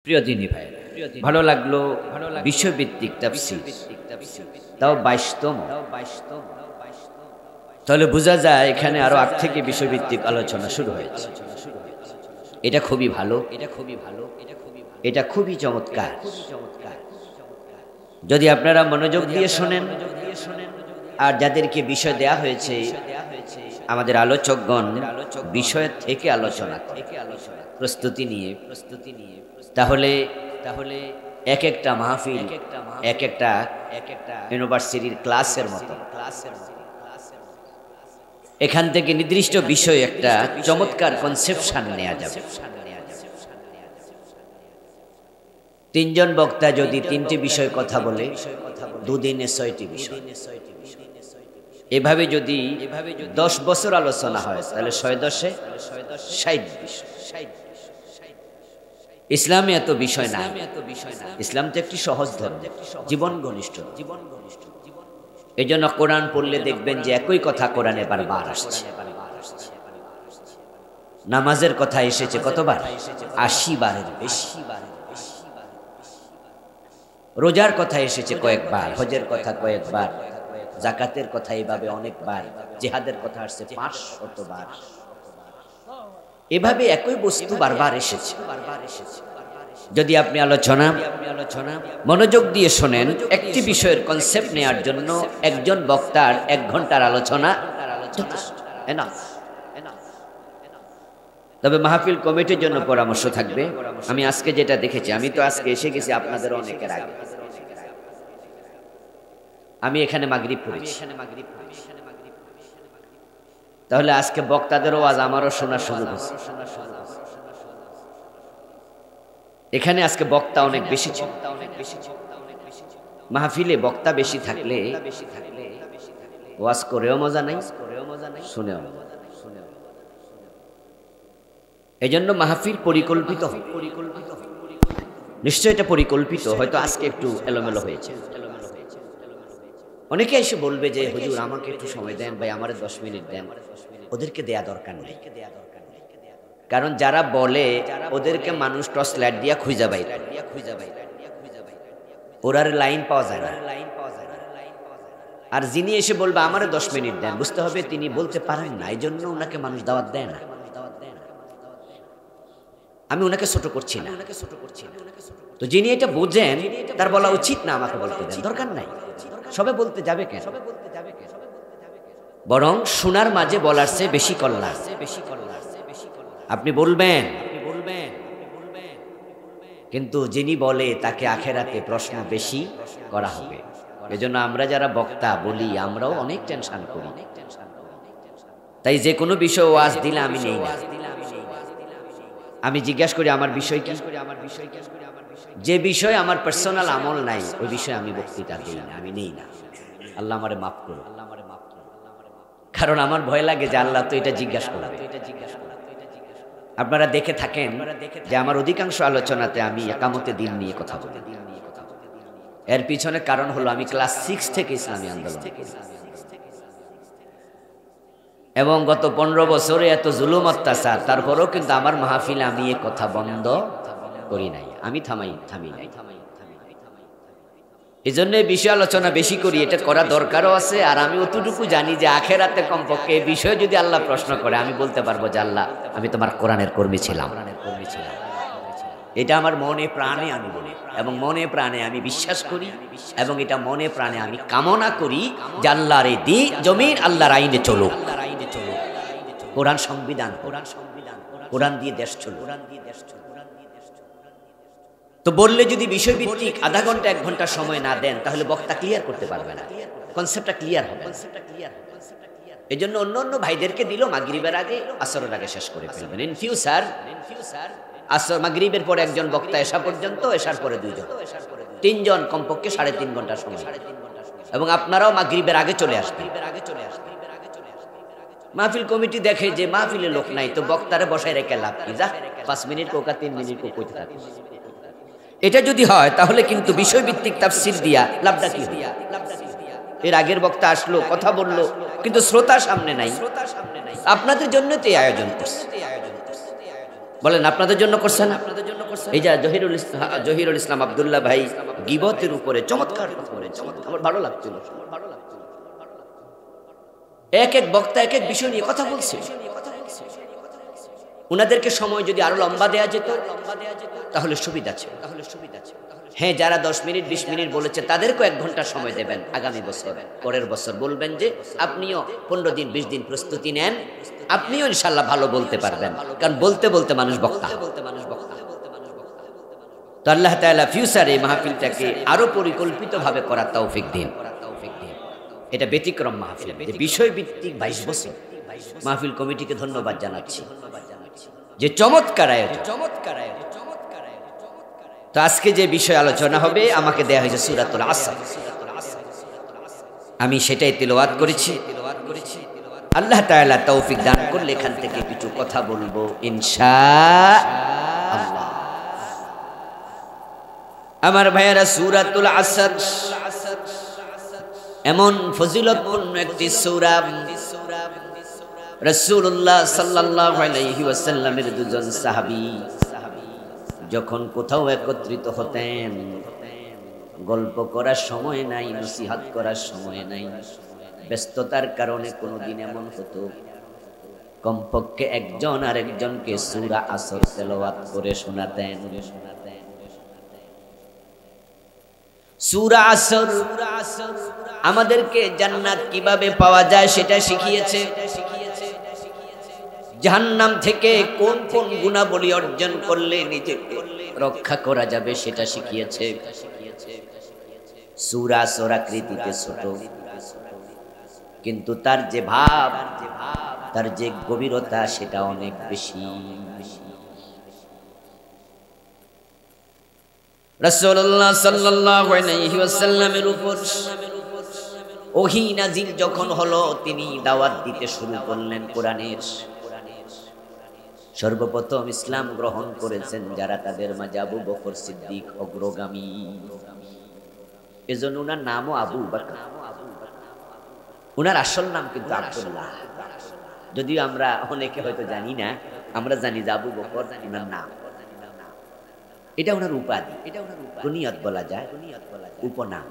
প্রিয় দিনী ভাই, ভালো লাগলো বিশ্বভিত্তিক তাফসীর, তাও 22তম। তাহলে বোঝা যায় এখানে আরো আগ থেকে বিষয়ভিত্তিক আলোচনা শুরু হয়েছে। এটা খুবই ভালো, এটা খুবই চমৎকার। যদি আপনারা মনোযোগ দিয়ে শোনেন, আর যাদেরকে বিষয় দেয়া হয়েছে, আমাদের আলোচকগণ বিষয় থেকে আলোচনা প্রস্তুতি নিয়ে, তাহলে এক একটা মাহফিল এক একটা ইউনিভার্সিটির ক্লাসের মতো। এখান থেকে নির্দিষ্ট বিষয় একটা চমৎকার কনসেপশন নেওয়া যাবে। তিনজন বক্তা যদি তিনটি বিষয় কথা বলে, দুদিনে 6টি বিষয়। এভাবে যদি 10 বছর আলোচনা হয়, তাহলে 6×10 60 বিষয়। ইসলামে এত বিষয় না। ইসলাম তো একটি সহজ ধর্ম, জীবন ঘনিষ্ঠ। এই জন্য কোরআন পড়লে দেখবেন যে একই কথা কোরআনে বারবার আসছে। নামাজের কথা এসেছে কতবার? 80 বারের বেশি। রোজার কথা এসেছে কয়েকবার, হজের কথা কয়েকবার, যাকাতের কথা এইভাবে অনেকবার, জিহাদের কথা আসছে 500 বার। এভাবে একই বস্তু বারবার এসেছে। যদি আপনি আলোচনা মনোযোগ দিয়ে শোনেন, একটি বিষয়ের কনসেপ্ট নেওয়ার জন্য একজন বক্তার 1 ঘন্টার আলোচনা এনাফ। তবে মাহফিল কমিটির জন্য পরামর্শ থাকবে। আমি আজকে যেটা দেখেছি, আমি তো আজকে এসে গেছি আপনাদের অনেকের আগে। আমি এখানে মাগরিব পড়েছি, তাহলে আজকে বক্তাদের ওয়াজ আমারও শোনার সুযোগ হয়েছে। এখানে আজকে বক্তা অনেক বেশি ছিল। মাহফিলে বক্তা বেশি থাকলে ওয়াজ করেও মজা নাই, শুনেও মজা। এই জন্য মাহফিল পরিকল্পিত, নিশ্চয় এটা পরিকল্পিত। হয়তো আজকে একটু এলোমেলো হয়েছে। অনেকে এসে বলবে যে হুজুর আমাকে একটু সময় দেন, ভাই আমার 10 মিনিট দেন। ওদেরকে দেয়া দরকার নেই, কারণ যারা বলে ওদেরকে মানুষ টর্চ লাইট দিয়া খুঁজা পায়, ওরার লাইন পাওয়া যায় না। আর যিনি এসে বলবে আমারে 10 মিনিট দেন, বুঝতে হবে তিনি বলতে পারেন না, এই জন্য ওনাকে মানুষ দাওয়াত দেয় না। আমি ওনাকে ছোট করছি না, তো যিনি এটা বোঝেন তার বলা উচিত না আমাকে বলতে দেন, দরকার নাই। সবে বলতে যাবে কেন? বরং শোনার মাঝে বলার চেয়ে বেশি কল্যাণ। আপনি বলবেন, কিন্তু যিনি বলে তাকে আখেরাতে প্রশ্ন বেশি করা হবে। এজন্য আমরা যারা বক্তা বলি, আমরাও অনেক টেনশন করি। তাই যে কোনো বিষয় ওয়াজ দিলে আমি নেই না। আমি জিজ্ঞাসা করি আমার বিষয় কি। যে বিষয় আমার পার্সোনাল আমল নাই, ওই বিষয়ে আমি বক্তৃতা দিই না, আমি নেই না। আল্লাহ আমারে মাফ করুন। কারণ আমার ভয় লাগে যে আল্লাহ তো এটা জিজ্ঞাসা করবে। আপনারা দেখে থাকেন যে আমার অধিকাংশ আলোচনাতে আমি একামতে দিন নিয়ে কথা বলি। এর পিছনে কারণ হলো আমি ক্লাস 6 থেকে ইসলামী আন্দোলন, এবং গত 15 বছরে এত জুলুম অত্যাচার, তারপরেও কিন্তু আমার মাহফিলে আমি এ কথা বন্ধ করি নাই, আমি থামি নাই। এই জন্য বিষয় আলোচনা বেশি করি, এটা করা দরকারও আছে। আর আমি অতটুকু জানি যে আখেরাতে কমপক্ষে এই বিষয়ে যদি আল্লাহ প্রশ্ন করে, আমি বলতে পারবো যে আল্লাহ আমি তোমার কোরআনের কর্মী ছিলাম। এটা আমার মনে প্রাণে আমি বলি, এবং মনে প্রাণে আমি বিশ্বাস করি, এবং এটা মনে প্রাণে আমি কামনা করি যে আল্লাহর এই জমিন আল্লাহর আইনে চলুক। কোরআন সংবিধান, কোরআন দিয়ে দেশ চলুক। তো বললে যদি বিষয়ভিত্তিক আধা ঘন্টা 1 ঘন্টা সময় না দেন, তাহলে বক্তা ক্লিয়ার করতে পারবে না, কনসেপ্টটা ক্লিয়ার হবে। এই জন্য অন্য ভাইদেরকে দিল মাগরিবের আগে, আসরের আগে শেষ করে ফেলবেন। ইন ফিউচার আসর মাগরিবের পরে একজন বক্তা, এশা পর্যন্ত, এশার পরে 2 জন, 3 জন, কমপক্ষে 3.5 ঘন্টা সময়। এবং আপনারাও মাগরিবের আগে চলে আসবেন। মাহফিল কমিটি দেখে যে মাহফিলে লোক নাই, তো বক্তারে বসায় রেখে লাভ কি? যা 5 মিনিট কোকা 3 মিনিট কইতে থাকে। এটা যদি হয় তাহলে কিন্তু বিষয়ভিত্তিক তাফসীর দিয়া লাভটা কি? এর আগের বক্তা আসলো, কথা বললো, কিন্তু শ্রোতা সামনে নাই। আপনাদের জন্য তো এই আয়োজন করছে। বলেন আপনাদের জন্য করছেন? এই যে জহিরুল ইসলাম আব্দুল্লাহ ভাই গীবতের উপরে চমৎকার কথা বলেছেন, আমার ভালো লাগছিল। এক এক বক্তা এক এক বিষয় নিয়ে কথা বলছে। উনাদেরকে সময় যদি আরো লম্বা দেয়া যেত তাহলে সুবিধা ছিল। হ্যাঁ, যারা 10 মিনিট 20 মিনিট বলেছে তাদেরকেও 1 ঘন্টা সময় দেবেন। আগামী বছর পরের বছর বলবেন যে আপনিও 15 দিন 20 দিন প্রস্তুতি নেন, আপনিও ইনশাল্লাহ ভালো বলতে পারবেন। কারণ বলতে বলতে মানুষ বক্তা। তো আল্লাহ তাআলা ফিউচারে এই মাহফিলটাকে আরো পরিকল্পিতভাবে করার তৌফিক দিন। এটা ব্যতিক্রম মাহফিল, যে বিষয় ভিত্তিক 22 বছর। মাহফিল কমিটিকে ধন্যবাদ জানাচ্ছি যে চমৎকার আয়োজন। তো আজকে যে বিষয় আলোচনা হবে, আমাকে দেয়া হয়েছে সূরাতুল আসর, আমি সেটাই তিলাওয়াত করেছি। আল্লাহ তাআলা তৌফিক দান করলে এখান থেকে কিছু কথা বলবো ইনশাআল্লাহ। আমার ভাইয়েরা, সূরাতুল আসর এমন ফজিলতপূর্ণ একটি সূরা। রাসূলুল্লাহ সাল্লাল্লাহু আলাইহি ওয়াসাল্লামের দুজন সাহাবী যখন কোথাও একত্রিত হতেন, গল্প করার সময় নাই, নসিহত করার সময় নাই, ব্যস্ততার কারণে কোনোদিন এমন হতো কমপক্ষে একজন আরেকজনকে সূরা আসর তেলাওয়াত করে শোনাতেন। সূরা আসর আমাদেরকে জান্নাত কিভাবে পাওয়া যায় সেটা শিখিয়েছে। জাহান্নাম থেকে কোন কোন গুণাবলী অর্জন করলে নিজেকে রক্ষা করা যাবে সেটা শিখিয়েছে। সূরা আসর আকৃতিতে ছোট, কিন্তু তার যে ভাব, তার যে গভীরতা সেটা অনেক বেশি। রাসূলুল্লাহ সাল্লাল্লাহু আলাইহি ওয়াসাল্লামের উপর ওহী নাজিল যখন হলো, তিনি দাওয়াত দিতে শুরু করলেন কোরআনের। সর্বপ্রথম ইসলাম গ্রহণ করেছেন যারা, তাদের মাঝে আবু বকর সিদ্দিক অগ্রগামী। এজন্য উনার নামও আবু বকর। উনার আসল নাম কিন্তু আব্দুল্লাহ, যদিও আমরা অনেকে হয়তো জানি না। আমরা জানি যে আবু বকর উনার নাম, এটা উনার উপাধি, কুনিয়ত বলা যায়, উপনাম।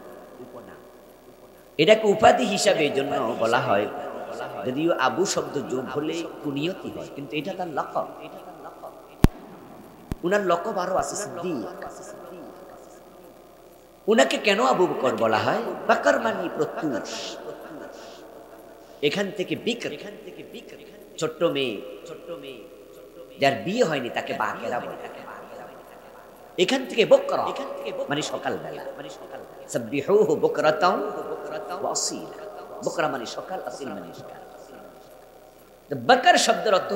এটাকে উপাধি হিসাবে এই জন্য বলা হয়, যদিও আবু শব্দ যোগ হলে কুনিয়তি হয়, কিন্তু এটা তার লকব। উনার লকব আরো আছে, সিদ্দিক। উনাকে কেন আবু বকর বলা হয়? বকর মানে প্রত্যুষ। এখান থেকে বিকর, ছোট্ট মেয়ে, যার বিয়ে হয়নি তাকে বাকেরা বলে। এখান থেকে বকরা মানে সকালবেলা, সাব্বিহুহু বুকরাতাও ওয়া আসীলা। বকরা মানে সকাল, আসীল মানে সকাল। বকর শব্দের অর্থ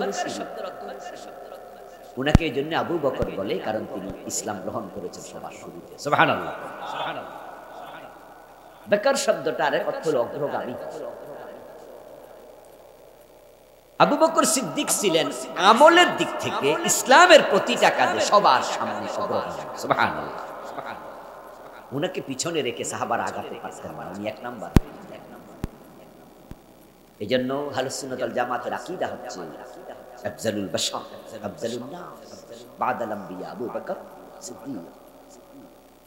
উনাকে এই জন্য আবু বকর বলে, কারণ তিনি ইসলাম গ্রহণ করেছেন সবার শুরুতে। সুবহানাল্লাহ। বকর শব্দটার অর্থ হলো অগ্রগামী। আবু বকর সিদ্দিক ছিলেন আমলের দিক থেকে ইসলামের প্রতিটা কাজে সবার সামনে অগ্রগামী। সুবহানাল্লাহ। উনাকে পিছনে রেখে সাহাবারা আগাতে পারতেন না, উনি 1 নাম্বার। এজন্য আহলুস সুন্নাত ওয়াল জামাতের আকীদা হচ্ছে আফজালুল বাশার, আফজালুন নাস বাদাল আম্বিয়া আবু বকর সিদ্দিক।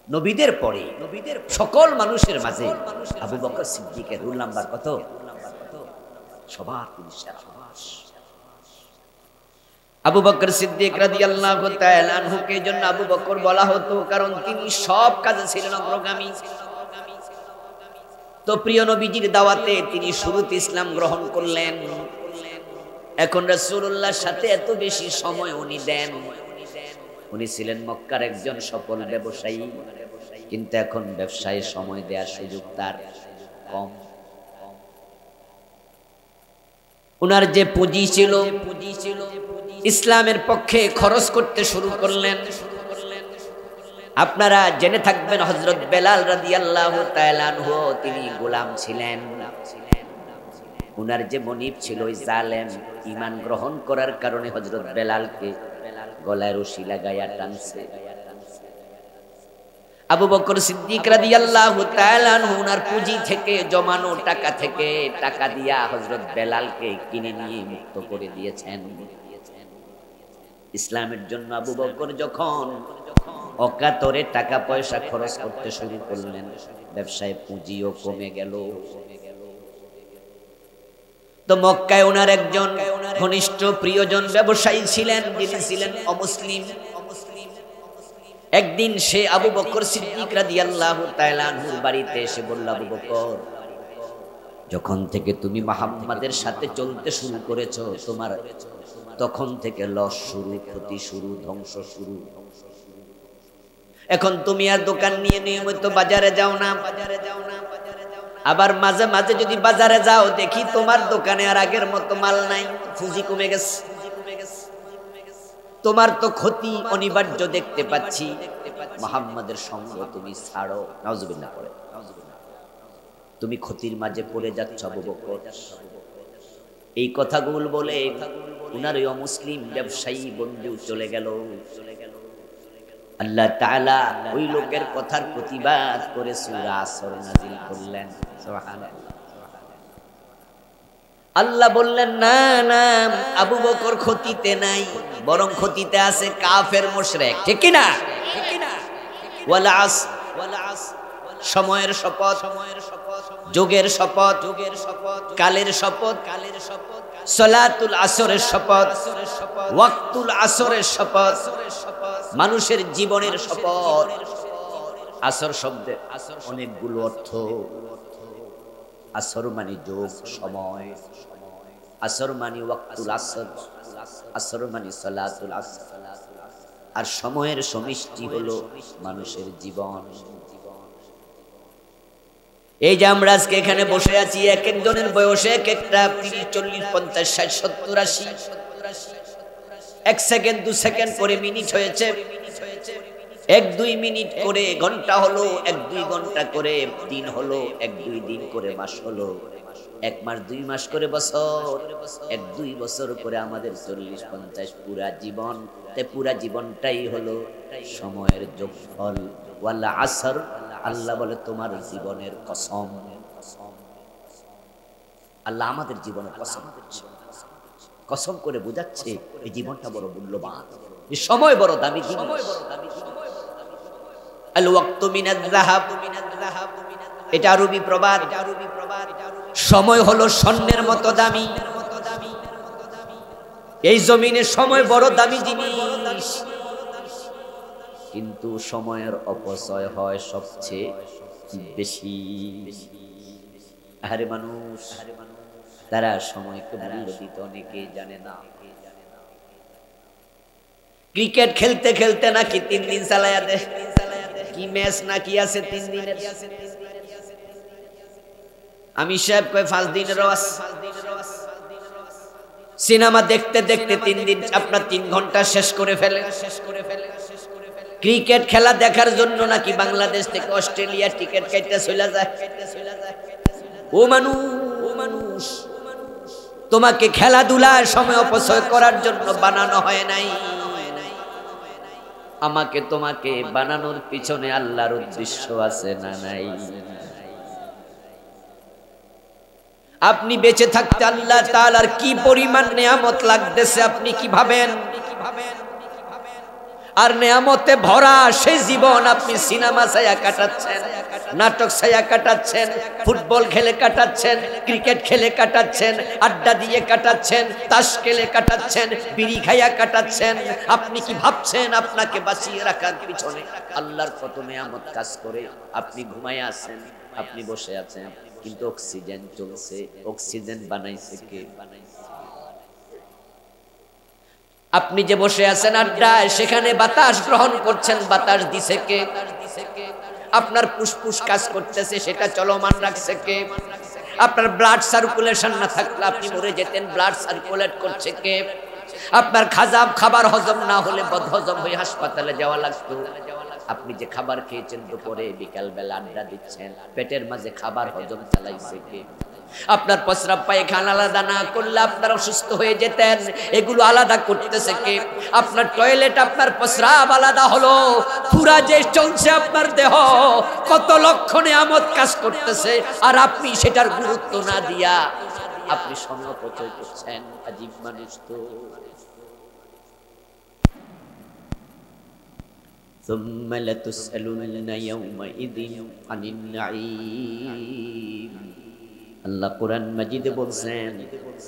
নবীদের পরে সকল মানুষের মাঝে আবু বকর সিদ্দিকের রোল নাম্বার কত? সবার তিনি সেরা। আবু বকর সিদ্দিক রাদিয়াল্লাহু তাআলা আনহুকে জন্য আবু বকর বলা হতো, কারণ তিনি সব কাজে ছিলেন অগ্রগামী। তো প্রিয় নবীজির দাওয়াতে তিনি শুরুতে ইসলাম গ্রহণ করলেন। এখন রাসূলুল্লাহর সাথে এত বেশি সময় উনি দেন। উনি ছিলেন মক্কার একজন সফল ব্যবসায়ী, কিন্তু এখন ব্যবসায় সময় দেওয়ার সুযোগ তার কম। উনার যে পুঁজি ছিল, ইসলামের পক্ষে খরচ করতে শুরু করলেন। আপনারা জেনে থাকবেন হযরত বেলাল রাদিয়াল্লাহু তাআলা আনহু তিনি গোলাম ছিলেন। উনার যে মনিব ছিল ওই জালেম, ঈমান গ্রহণ করার কারণে হযরত বেলালকে গলায় রশি লাগায়া টানছে। আবু বকর সিদ্দিক রাদিয়াল্লাহু তাআলা আনহু উনার পুঁজি থেকে, জমানো টাকা থেকে টাকা দিয়া হযরত বেলালকে কিনে নিয়ে মুক্ত করে দিয়েছেন। ইসলামের জন্য আবু বকর যখন অকাতরে টাকা পয়সা খরচ করতে শুরু করলেন, ব্যবসায় পুঁজিও কমে গেল। তো মক্কায় ওনার একজন ঘনিষ্ঠ প্রিয়জন ব্যবসায়ী ছিলেন, যিনি ছিলেন অমুসলিম। একদিন সে আবু বকর সিদ্দিক রাদিয়াল্লাহু তাআলা আনহুর বাড়িতে এসে বলল, আবু বকর, যখন থেকে তুমি মুহাম্মাদের সাথে চলতে শুরু করেছো, তোমার তখন থেকে লস শুরু, ক্ষতি শুরু, ধ্বংস শুরু। এখন তুমি আর দোকান নিয়ে নিয়মিত বাজারে যাও না, আবার মাঝে মাঝে যদি বাজারে যাও দেখি তোমার দোকানে আর আগের মতো মাল নাই, পুঁজি কমে গেছে। তোমার তো ক্ষতি অনিবার্য দেখতে পাচ্ছি। মুহাম্মাদের সঙ্গ তুমি ছাড়ো। নাউজুবিল্লাহ পড়ে। তুমি ক্ষতির মাঝে পড়ে যাচ্ছ আবু বকর। এই কথাগুলো বলে উনার ওই অমুসলিম ব্যবসায়ী বন্ধু চলে গেল। আল্লাহ তাআলা ওই লোকের কথার প্রতিবাদ করে সূরা আসর নাযিল করলেন। সুবহানাল্লাহ। আল্লাহ বললেন, না না, আবু বকর ক্ষতিতে নাই, বরং ক্ষতিতে আছে কাফের মুশরিক। ঠিক কি না? ওয়াল আসর, সময়ের শপথ, যুগের শপথ, কালের শপথ, সালাতুল আসরের শপথ, ওয়াক্তুল আসরের শপথ, মানুষের জীবনের শপথ। আসর শব্দের অনেকগুলো অর্থ। আসর মানে যোগ, সময়। আসর মানে ওয়াক্তুল আসর, আসর মানে সালাতুল আসর। আর সময়ের সমষ্টি হলো মানুষের জীবন। এই যে আমরা আজকে এখানে বসে আছি, এক একজনের বয়সে এক একটা 30, 40, 50, 60, 70, 80। 1 সেকেন্ড 2 সেকেন্ড করে মিনিট হয়েছে, 1-2 মিনিট করে ঘন্টা হলো, 1-2 ঘন্টা করে দিন হলো, 1-2 দিন করে মাস হলো, 1 মাস 2 মাস করে বছর, 1-2 বছর করে আমাদের 40-50 পুরা জীবন। পুরা জীবনটাই হলো সময়ের যোগফল। ওয়াল আসর, আল্লাহ বলে তোমার জীবনের কসম। আল্লাহ আমাদের জীবনের কসম করছে, কসম করে বোঝাচ্ছে এই জীবনটা বড় মূল্যবান, এই সময় বড় দামি। আল ওয়াক্তু মিনাজ যাহাব, এটা আরবি প্রবাদ। সময় হলো স্বর্ণের মতো দামি। এই জমিনে সময় বড় দামি জিনিস, কিন্তু সময়ের অপচয় হয় সবচেয়ে বেশি। আরে মানুষ, তারা সময়কে মূল্য দিতে অনেকে জানে না। ক্রিকেট খেলতে খেলতে নাকি 3 দিন চালায়া দেয়, কি ম্যাচ নাকি আছে 3 দিনের। আমি সাহেব কয় 5 দিনেরও আছে। সিনেমা দেখতে দেখতে 3 দিন আপনার 3 ঘন্টা শেষ করে ফেলে। ক্রিকেট খেলা দেখার জন্য নাকি বাংলাদেশ থেকে অস্ট্রেলিয়া টিকিট কেটে চলে যায়। ও মানুষ, তোমাকে খেলাধুলার সময় অপচয় করার জন্য বানানো হয় নাই। আমাকে তোমাকে বানানোর পিছনে আল্লাহর উদ্দেশ্য আছে না নাই? আপনি বেঁচে থাকতে আল্লাহ তাআলার কি পরিমাণ নেয়ামত লাগতেছে আপনি কি ভাবেন? আর নেয়ামতে ভরা সেই জীবন আপনি সিনেমা ছায়া কাটাচ্ছেন, নাটক ছায়া কাটাচ্ছেন, ফুটবল খেলে কাটাচ্ছেন, ক্রিকেট খেলে কাটাচ্ছেন, আড্ডা দিয়ে কাটাচ্ছেন, তাস খেলে কাটাচ্ছেন, বিড়ি খাইয়া কাটাচ্ছেন। আপনি কি ভাবছেন আপনাকে বাঁচিয়ে রাখার পিছনে আল্লাহর কত নেয়ামত কাজ করে? আপনি ঘুমায় আছেন, আপনি বসে আছেন, কিন্তু অক্সিজেন চলছে। অক্সিজেন বানাইছে কে? আপনি যে বসে আছেন আড্ডায়, সেখানে বাতাস গ্রহণ করছেন, বাতাস দিছে কে? আপনার ফুসফুস কাজ করতেছে, সেটা চলমান রাখছে কে? আপনার ব্লাড সার্কুলেশন না থাকলে আপনি মরে যেতেন, ব্লাড সার্কুলেট করছে কে? আপনার খাবার হজম না হলে বদহজম হয়ে হাসপাতালে যাওয়া লাগতো। আপনি যে খাবার খেয়েছেন দুপুরে, বিকাল বেলা আড্ডা দিচ্ছেন, পেটের মাঝে খাবার হজম চালাইছে কে? আপনার প্রস্রাব পায়খানা আলাদা না করলে আপনার অসুস্থ হয়ে যেতেন, এগুলো আলাদা করতেছে কে? আপনার টয়লেট, আপনার প্রস্রাব আলাদা হলো, পুরা যে চলছে আপনার দেহ, কত লক্ষ নেয়ামত কাজ করতেছে, আর আপনি সেটার গুরুত্ব না দিয়া আপনি সময় অপচয় করছেন। আজীব মানুষ তো। সুম্মা লাতুসআলুন্না ইয়াওমাইযিন আনিন নাঈম। আল্লাহ কোরআন মাজিদে বলছেন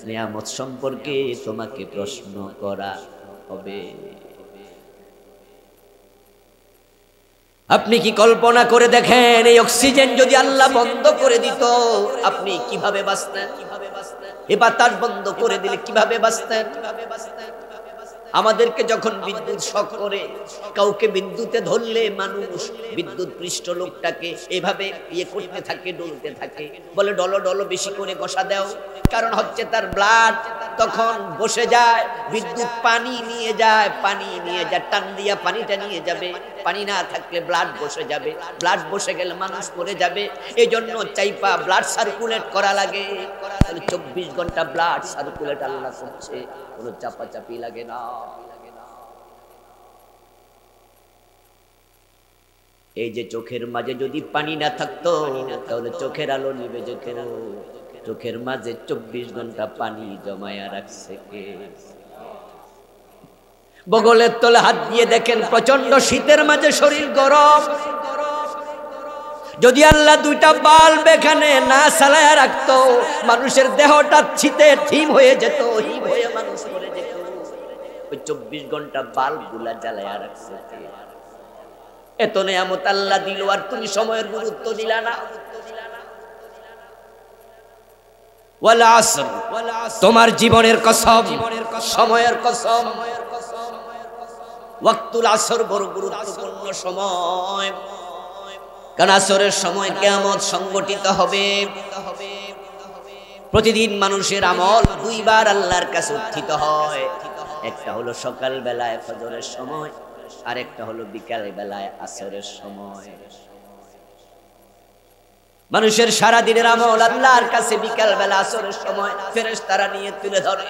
নিয়ামত সম্পর্কে তোমাকে প্রশ্ন করা হবে। আপনি কি কল্পনা করে দেখেন এই অক্সিজেন যদি আল্লাহ বন্ধ করে দিত আপনি কিভাবে বাঁচতেন? এই বাতাস বন্ধ করে দিলে কিভাবে বাঁচতেন? আমাদেরকে যখন বিদ্যুৎ শক করে, কাউকে বিদ্যুতে ধরলে মানুষ বিদ্যুৎ পৃষ্ঠ লোকটাকে এভাবে করতে থাকে, ডলতে থাকে, বলে ডলো ডলো বেশি করে ঘষা দাও, কারণ হচ্ছে তার ব্লাড তখন বসে যায়। বিদ্যুৎ পানি নিয়ে যায়, টান দিয়া পানিটা নিয়ে যাবে, পানি না থাকলে ব্লাড বসে যাবে, ব্লাড বসে গেলে মানুষ মরে যাবে। এই জন্য চাইপা ব্লাড সার্কুলেট করা লাগে। 24 ঘন্টা ব্লাড সার্কুলেট আল্লাহ করছে, কোনো চাপাচাপি লাগে না। এই যে চোখের মাঝে যদি পানি না থাকতো তাহলে চোখের আলো নিভে যেত। চোখের মাঝে 24 ঘন্টা পানি জমায়া রাখছে কে? বগলের তলে হাত দিয়ে দেখেন, প্রচন্ড শীতের মাঝে শরীর গরম, যদি আল্লাহ দুইটা বাল্ব এখানে না চালায়া রাখতো মানুষের দেহটা শীতে থিম হয়ে যেত, হিম হয়ে মানুষ মরে যেত। ওই 24 ঘন্টা বাল্ব গুলা জ্বালায়া রাখছে। এত নিয়ামত আল্লাহ দিল আর তুমি সময়ের গুরুত্ব দিলা না। ওয়াল আসর, তোমার জীবনের কসম, সময়ের কসম। ওয়াক্তুল আসর বড় গুরুত্বপূর্ণ সময়, কারণ আসরের সময় কিয়ামত সংগঠিত হবে। প্রতিদিন মানুষের আমল দুইবার আল্লাহর কাছে উত্থিত হয়, একটা হলো সকাল বেলায় ফজরের সময়, আর একটা হলো বিকাল বেলায় আসরের সময়। মানুষের সারা দিনের আমল আল্লাহর কাছে বিকাল বেলা আসরের সময় ফেরেশতারা নিয়ে তুলে ধরে।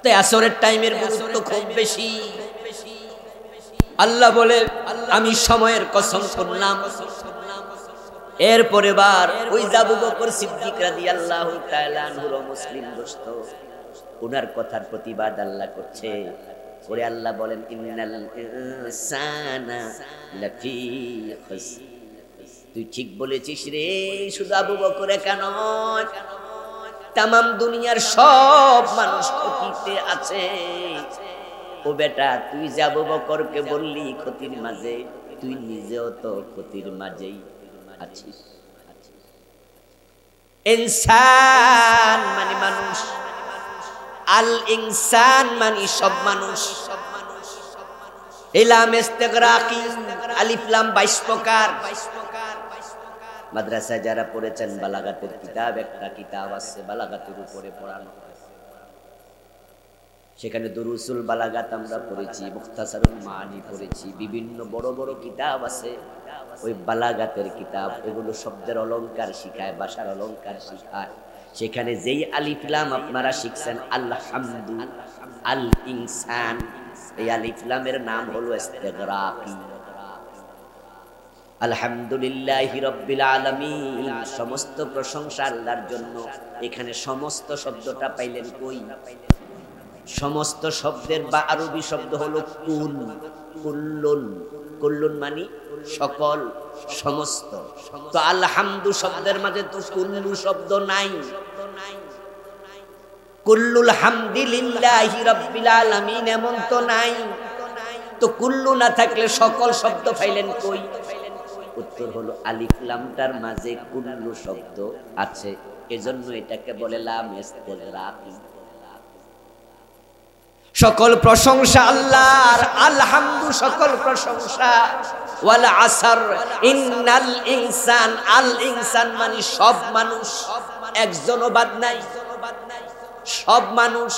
তাই আসরের টাইমের গুরুত্ব খুব বেশি। আল্লাহ বলে আমি সময়ের কসম করলাম। এরপরে বার ওই আবু বকর সিদ্দিক রাদিয়াল্লাহু তাআলা আনহু মুসলিম দোস্ত, ওনার কথার প্রতিবাদ আল্লাহ করছে। ওরে আল্লাহ বলেন ইন্নাল ইনসানা লাফি খুসর। তুই ঠিক বলেছিস রে, শুধু আবু বকর একা নয়, তামাম দুনিয়ার সব মানুষ ক্ষতিতে আছে। ও বেটা, তুই যে আবু বকরকে বললি ক্ষতির মাঝে, তুই নিজেও তো ক্ষতির মাঝেই আছিস। ইনসান মানে মানুষ, আল ইনসান মানে সব মানুষ। ইলাম ইস্তিগরাকি, আলিফ লাম 22 প্রকার। মাদ্রাসায় যারা পড়েছেন বালাগাতের কিতাব, একটা কিতাব আছে বালাগাতের উপরে পড়ানো, সেখানে দুরুসুল বালাগাত আমরা পড়েছি, মুখতাসারুল মানি পড়েছি, বিভিন্ন বড় বড় কিতাব আছে ওই বালাগাতের কিতাব। এগুলো শব্দের অলংকার শিখায়, ভাষার অলংকার শিখায়। সেখানে যেই আলিফ লাম আপনারা শিখছেন আলহামদু, আল ইনসান, এই আলিফ লামের নাম হলো ইস্তিগরাকি। আলহামদুলিল্লাহি রাব্বিল আলামিন, সমস্ত প্রশংসা আল্লাহর জন্য। এখানে সমস্ত শব্দটা পাইলেন কই? সমস্ত শব্দের বা আরবি শব্দ হলো কুল, কুল্লুন। কুল্লুন মানে সকল, সমস্ত। তো আলহামদু শব্দের মাঝে তো কুল্লু শব্দ নাই। কুল্লুল হামদুলিল্লাহি রাব্বিল আলামিন এমন তো নাই। তো কুল্লু না থাকলে সকল শব্দ পাইলেন কই? উত্তর হলো আলিফ লামটার মাঝে কুল্লু শব্দ আছে, এজন্য এটাকে বলে লাম ইস্তিগরাকি। সকল প্রশংসা আল্লাহর, আলহামদু সকল প্রশংসা। ওয়াল আসর ইন্নাল ইনসান, আল ইনসান মানে সব মানুষ, একজনও বাদ নাই, সব মানুষ।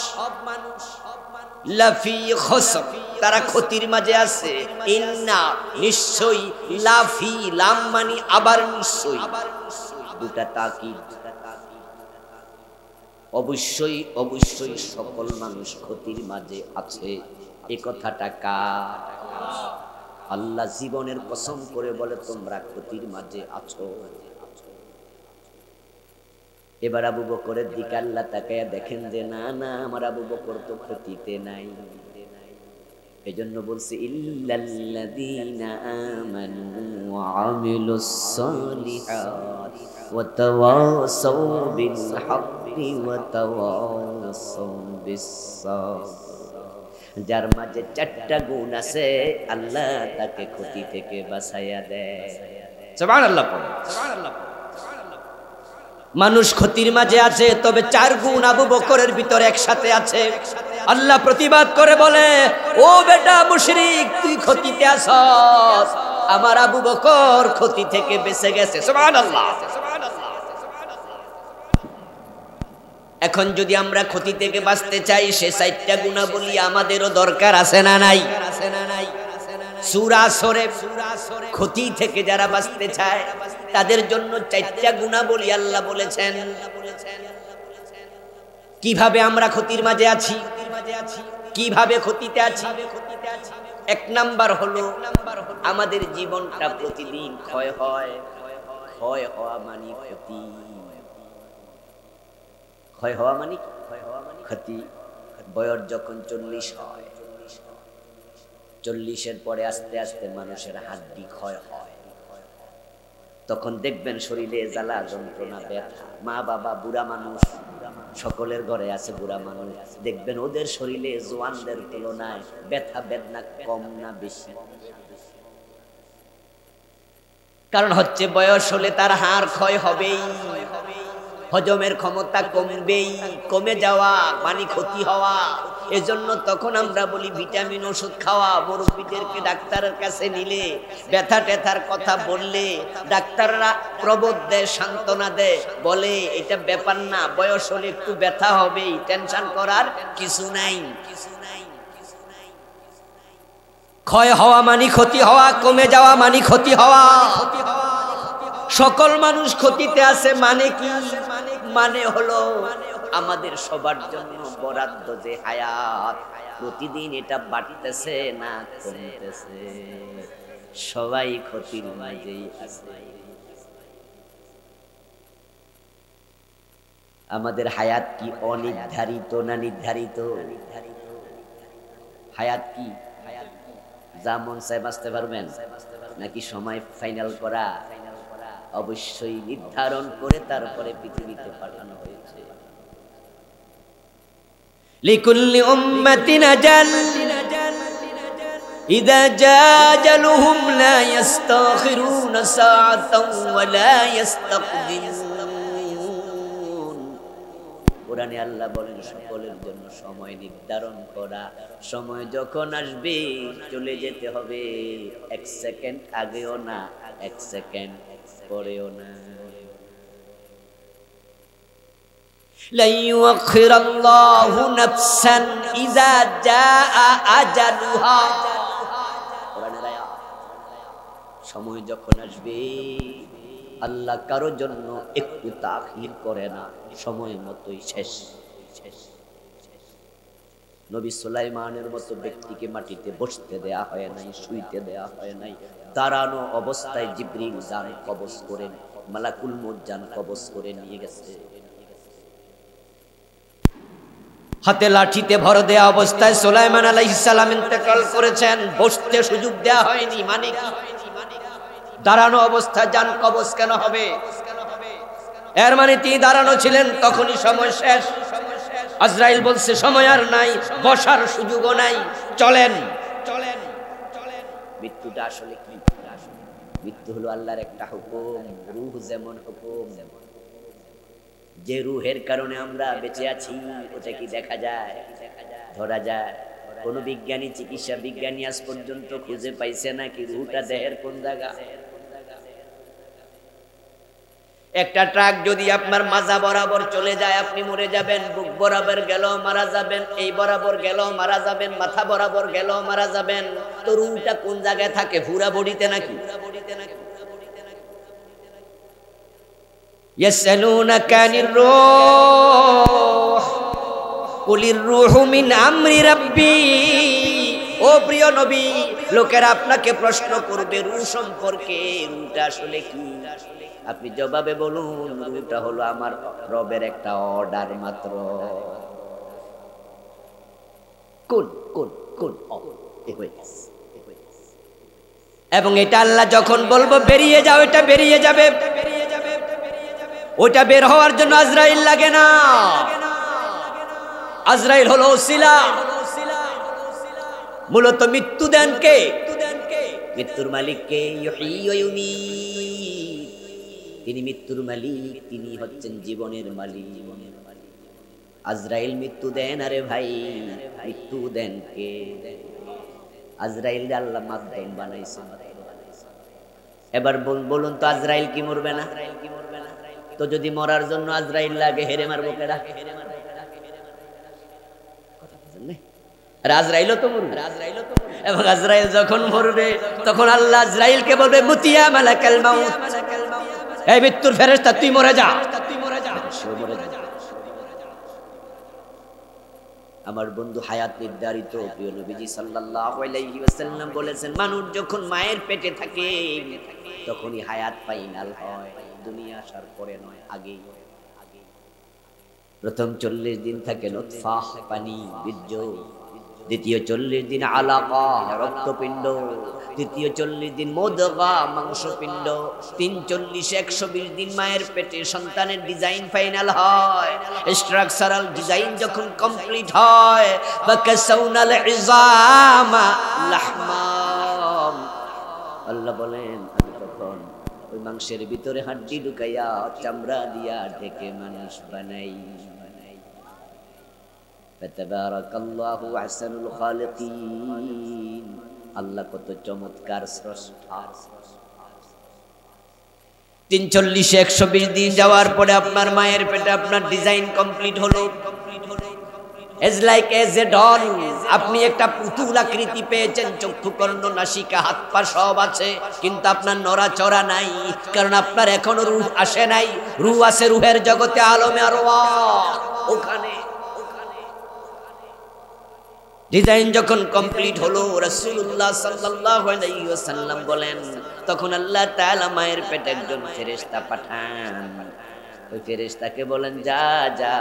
লাফি খুসর, তারা ক্ষতির মাঝে আছে। ইন্না নিশ্চয়ই, লাফি লাম মানে আবার নিশ্চয়ই, দুটা তাকিদ। অবশ্যই অবশ্যই সকল মানুষ ক্ষতির মাঝে আছে। এই কথাটা কার? আল্লাহ জীবনের কসম করে বলে তোমরা ক্ষতির মাঝে আছো। এবার আবু বকরের দিকে আল্লাহ তাকায়া দেখেন যে না না, আমার আবু বকর তো ক্ষতিতে নাই। এজন্য বলছে ইল্লাল্লাযীনা আমানু ওয়া আমিলুস সালিহাত ওয়া তাওয়াসাউ বিল হাক্কি ওয়া তাওয়াসাউ বিস সাবর। যার মাঝে 4টা গুণ আছে আল্লাহ তাকে ক্ষতি থেকে বাঁচাইয়া দেয়। সুবহানাল্লাহ পড়ুন, সুবহানাল্লাহ। মানুষ ক্ষতির মাঝে আছে, তবে 4 গুণ আবু বকরের ভিতরে একসাথে আছে। আল্লাহ প্রতিবাদ করে বলে, ও বেটা মুশরিক, তুই ক্ষতিতে আছস, আমার আবু বকর ক্ষতি থেকে বেঁচে গেছে। সুবহানাল্লাহ। এখন যদি আমরা ক্ষতি থেকে বাঁচতে চাই, সে 4টা গুণাবলী আমাদেরও দরকার আছে না নাই? সূরা আসরে ক্ষতি থেকে যারা বাঁচতে চায় তাদের জন্য 4টা গুণাবলী আল্লাহ বলেছেন। কিভাবে আমরা ক্ষতির মাঝে আছি, কিভাবে ক্ষতিতে আছি? 1 নাম্বার হলো আমাদের জীবনটা প্রতিদিন ক্ষয় হয়। ক্ষয় হওয়া মানে ক্ষতি। ক্ষয় হওয়া মানে ক্ষতি। বয়স যখন 40 হয়, 40-এর পরে আস্তে আস্তে মানুষের হাড্ডি ক্ষয় হয়। তখন দেখবেন শরীরে জ্বালা যন্ত্রণা, ব্যথা। মা বাবা বুড়া মানুষ, সকলের ঘরে আছে বুড়া মানুষ, দেখবেন ওদের শরীরে জওয়ানদের তুলনায় ব্যথা বেদনা কম না বেশি? কারণ হচ্ছে বয়স হলে তার হাড় ক্ষয় হবেই, হজমের ক্ষমতা কমবেই। কমে যাওয়া মানে ক্ষতি হওয়া। এজন্য তখন আমরা বলি ভিটামিন ওষুধ খাওয়া। মুরব্বীদেরকে ডাক্তারের কাছে নিলে, ব্যথা ট্যাথার কথা বললে ডাক্তাররা প্রবোধ দেয়, সান্ত্বনা দেয়, বলে এটা ব্যাপার না, বয়স হলে একটু ব্যথা হবেই, টেনশন করার কিছু নাই। ক্ষয় হওয়া মানে ক্ষতি হওয়া, কমে যাওয়া মানে ক্ষতি হওয়া। সকল মানুষ ক্ষতিতে আছে মানে কি? মানে হলো আমাদের সবার জন্য বরাদ্দ যে হায়াত, প্রতিদিন এটা বাড়তেছে না কমতেছে? সবাই ক্ষতির মাঝেই আছে। আমাদের হায়াত কি অনির্ধারিত না নির্ধারিত? হায়াত কি যা মন চায় বাঁচতে পারবেন, নাকি সময় ফাইনাল করা? অবশ্যই নির্ধারণ করে তারপরে পৃথিবীতে পাঠানো হয়েছে। লিকুল্লি উম্মাতিন আজাল ইযা জাআ আজালুহুম লা ইস্তাখিরুনা সাআতান ওয়া লা ইস্তাকদিমুন। কোরআনে আল্লাহ বলেন, সকলের জন্য সময় নির্ধারণ করা। সময় যখন আসবে চলে যেতে হবে, 1 সেকেন্ড আগেও না, 1 সেকেন্ড পরেও না। লা ইউআখিরাল্লাহু নাফসান ইযা জাআ আজালুহা। কোরআনের আয়াত। সময় যখন আসবে আল্লাহ কারো জন্য একটু তাখির করে না, সময় মতোই শেষ। নবী সুলাইমানের মতো ব্যক্তিকে মাটিতে বসতে দেয়া হয় নাই, শুইতে দেয়া হয় নাই। দাঁড়ানো অবস্থায় জিবরিল জান কবজ করে, মালাকুল মউত জান কবজ করে নিয়ে গেছে। হাতে লাঠিতে ভর দেয়া অবস্থায় সুলাইমান আলাইহিস সালাম ইন্তেকাল করেছেন, বসতে সুযোগ দেয়া হয়নি। মানে কি? দাঁড়ানো অবস্থায় জান কবজ কেন হবে? এর মানে তিনি দাঁড়ানো ছিলেন, তখনই সময় শেষ। আজরাইল বলছে সময় আর নাই, বসার সুযোগও নাই, চলেন। মৃত্যুটা আসলে কি? মৃত্যু হলো আল্লাহর একটা হুকুম। রূহ যেমন হুকুম, যে রূহের কারণে আমরা বেঁচে আছি ওটা কি দেখা যায়, ধরা যায়? কোন বিজ্ঞানী, চিকিৎসা বিজ্ঞানী আজ পর্যন্ত খুঁজে পাইছে না কি রূহটা দেহের কোন জায়গা। একটা ট্রাক যদি আপনার মাজা বরাবর চলে যায় আপনি মরে যাবেন, বুক বরাবর গেল মারা যাবেন, এই বরাবর গেল মারা যাবেন, মাথা বরাবর গেল মারা যাবেন। তো রূহটা কোন জায়গায় থাকে? পুরা বডিতে নাকি? ইয়াসআলুনাকা আনির রূহ কুলির রূহু মিন আমরি রাব্বি। ও প্রিয় নবী, লোকেরা আপনাকে প্রশ্ন করবে রূহ সম্পর্কে, রূহটা আসলে কি? আপনি জবাবে বলুন, রূহটা হলো আমার রবের একটা অর্ডার মাত্র। কোন কোন কোন এবং এটা আল্লাহ যখন বলবো বেরিয়ে যাও, এটা বেরিয়ে যাবে। ওটা বের হওয়ার জন্য আজরাইল লাগে না। আজরাইল হলো ওসিলা। মূলত মৃত্যু দেন কে? মৃত্যুর মালিক কে? ইউহয়ী ওয়া ইউমীত। তিনি মৃত্যুর মালিক, তিনি হচ্ছেন জীবনের মালিক। আজরাইল মৃত্যু দেন। আরে ভাই, মৃত্যু দেন কে? আজরাইল আল্লাহ মাধ্যম বানাইছেন। এবার বলুন তো, আজরাইল কি মরবে না? তো যদি মরার জন্য আজরাইল লাগে, হেরে মারবো কেডা? আজরাইলও তো মরবে। এবং আজরাইল যখন মরবে তখন আল্লাহ আজরাইলকে বলবে, মুতিয়া মালাকাল মাউত, এই মৃত্যুর ফেরেশতা তুই মরে যা। আমার বন্ধু হায়াত নির্ধারিত প্রিয় নবীজি সাল্লাল্লাহু আলাইহি ওয়াসাল্লাম বলেছেন, মানুষ যখন মায়ের পেটে থাকে তখনই হায়াত ফাইনাল হয়, দুনিয়া আসার পরে নয়, আগেই। প্রথম 40 দিন থাকে নুতফা, পানি, বীর্য। দ্বিতীয় 40 দিন আলাকা, রক্তপিণ্ড। তৃতীয় 40 দিন মুদগা, মাংসপিণ্ড। 120 দিন মায়ের পেটে সন্তানের ডিজাইন ফাইনাল হয়, স্ট্রাকচারাল ডিজাইন যখন কমপ্লিট হয়, ফাকাসাউনাল ইজামা লাহমা। আল্লাহ বলেন, আমি তখন ওই মাংসের ভিতরে হাড্ডি ঢুকাইয়া চামড়া দিয়া ঢেকে মানুষ বানাই। ফাতাবারাকাল্লাহু আহসানুল খালিকিন। আল্লাহ কত চমৎকার স্রষ্টা। 120 দিন যাওয়ার পরে আপনার মায়ের পেটে আপনার ডিজাইন কমপ্লিট হলো। As like as a doll, আপনি একটা পুতুল আকৃতি পেয়েছেন, চক্ষু, কর্ণ, নাসিকা, হাত পা সব আছে, কিন্তু আপনার নড়াচড়া নাই, কারণ আপনার এখনো রূহ আসে নাই। রূহ আছে রূহের জগতে, আলমে আরওয়াহ, ওখানে। ডিজাইন যখন কমপ্লিট হলো, রাসূলুল্লাহ সাল্লাল্লাহু আলাইহি ওয়াসাল্লাম বলেন, তখন আল্লাহ তাআলা মায়ের পেটে একজন ফেরেশতা পাঠান। ওই ফেরেশতাকে বলেন, যা যা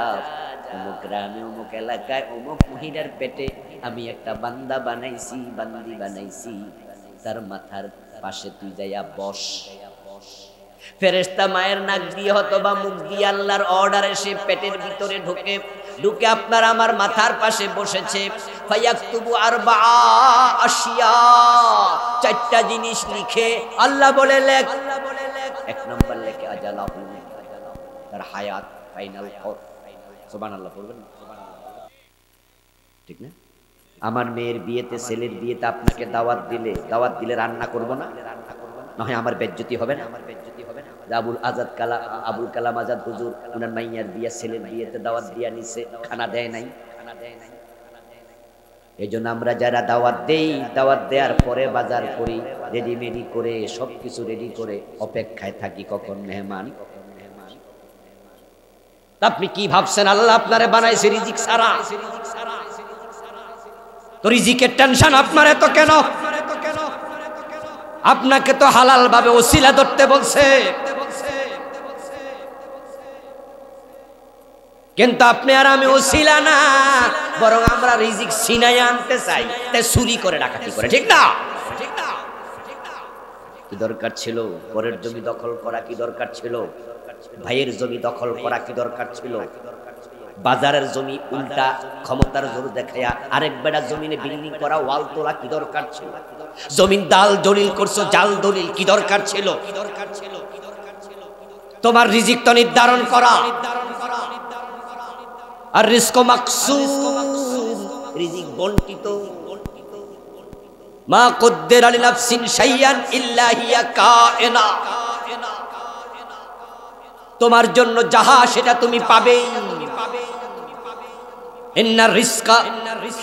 অমুক গ্রামে, অমুক এলাকায়, অমুক মহিলার পেটে আমি একটা বান্দা বানাইছি, বান্দি বানাইছি, তার মাথার পাশে তুই যাইয়া বস। ফেরেশতা মায়ের নাক দিয়ে অথবা মুখ দিয়ে আল্লাহর অর্ডারে সে পেটের ভিতরে ঢুকে আপনার আমার মাথার পাশে বসেছে। ফায়াকতুবু আরবা আশিয়া, 4টা জিনিস লিখে আল্লাহ বলে লেখ। 1 নম্বর লেখে আজালাহু, তার হায়াত ফাইনাল কর। সুবহানাল্লাহ বলবেন, ঠিক না? আমার মেয়ের বিয়েতে, ছেলের বিয়েতে আপনাকে দাওয়াত দিলে রান্না করব না? নয় আমার বেজ্জতি হবে না? আবুল কালাম আজাদ হুজুর ওনার মাইয়ার বিয়ে, ছেলের বিয়েতে দাওয়াত দিয়া নিছে, খানা দেয় নাই। এই জন্য আমরা যারা দাওয়াত দেই, দাওয়াত দেওয়ার পরে বাজার করি, রেডিমেডি করে সবকিছু রেডি করে অপেক্ষায় থাকি কখন মেহমান। আপনি কি ভাবছেন আল্লাহ আপনারে বানাইছে রিজিক ছাড়া? তো রিজিকের টেনশন আপনার এত কেন? আপনাকে তো হালাল ভাবে ওসিলা ধরতে বলছে, কিন্তু আপনি আর আমি ওসিলা না, বরং আমরা রিজিক ছিনাইয়া আনতে চাই, তাই চুরি করে ডাকাতি করে, ঠিক না? কি দরকার ছিল? পরের জমি দখল করা কি দরকার ছিল? ভাইয়ের জমি দখল করা কি দরকার ছিল? বাজারের জমি উল্টা ক্ষমতার জোর দেখায়া আরেক বেড়া জমিনে বিল্ডিং করা, ওয়াল তোলা কি দরকার ছিল? জমিন দাল দলিল করছো, জাল দলিল, কি দরকার ছিল? তোমার রিজিক তো নির্ধারণ করা। আর রিজক মাকসুম, রিজিক বন্টিত। মা কদ্দারা লিনাফসিন শাইআন ইল্লা হিয়া কায়না, তোমার জন্য যাহা সেটা তুমি পাবেই। ইন্নার রিজকা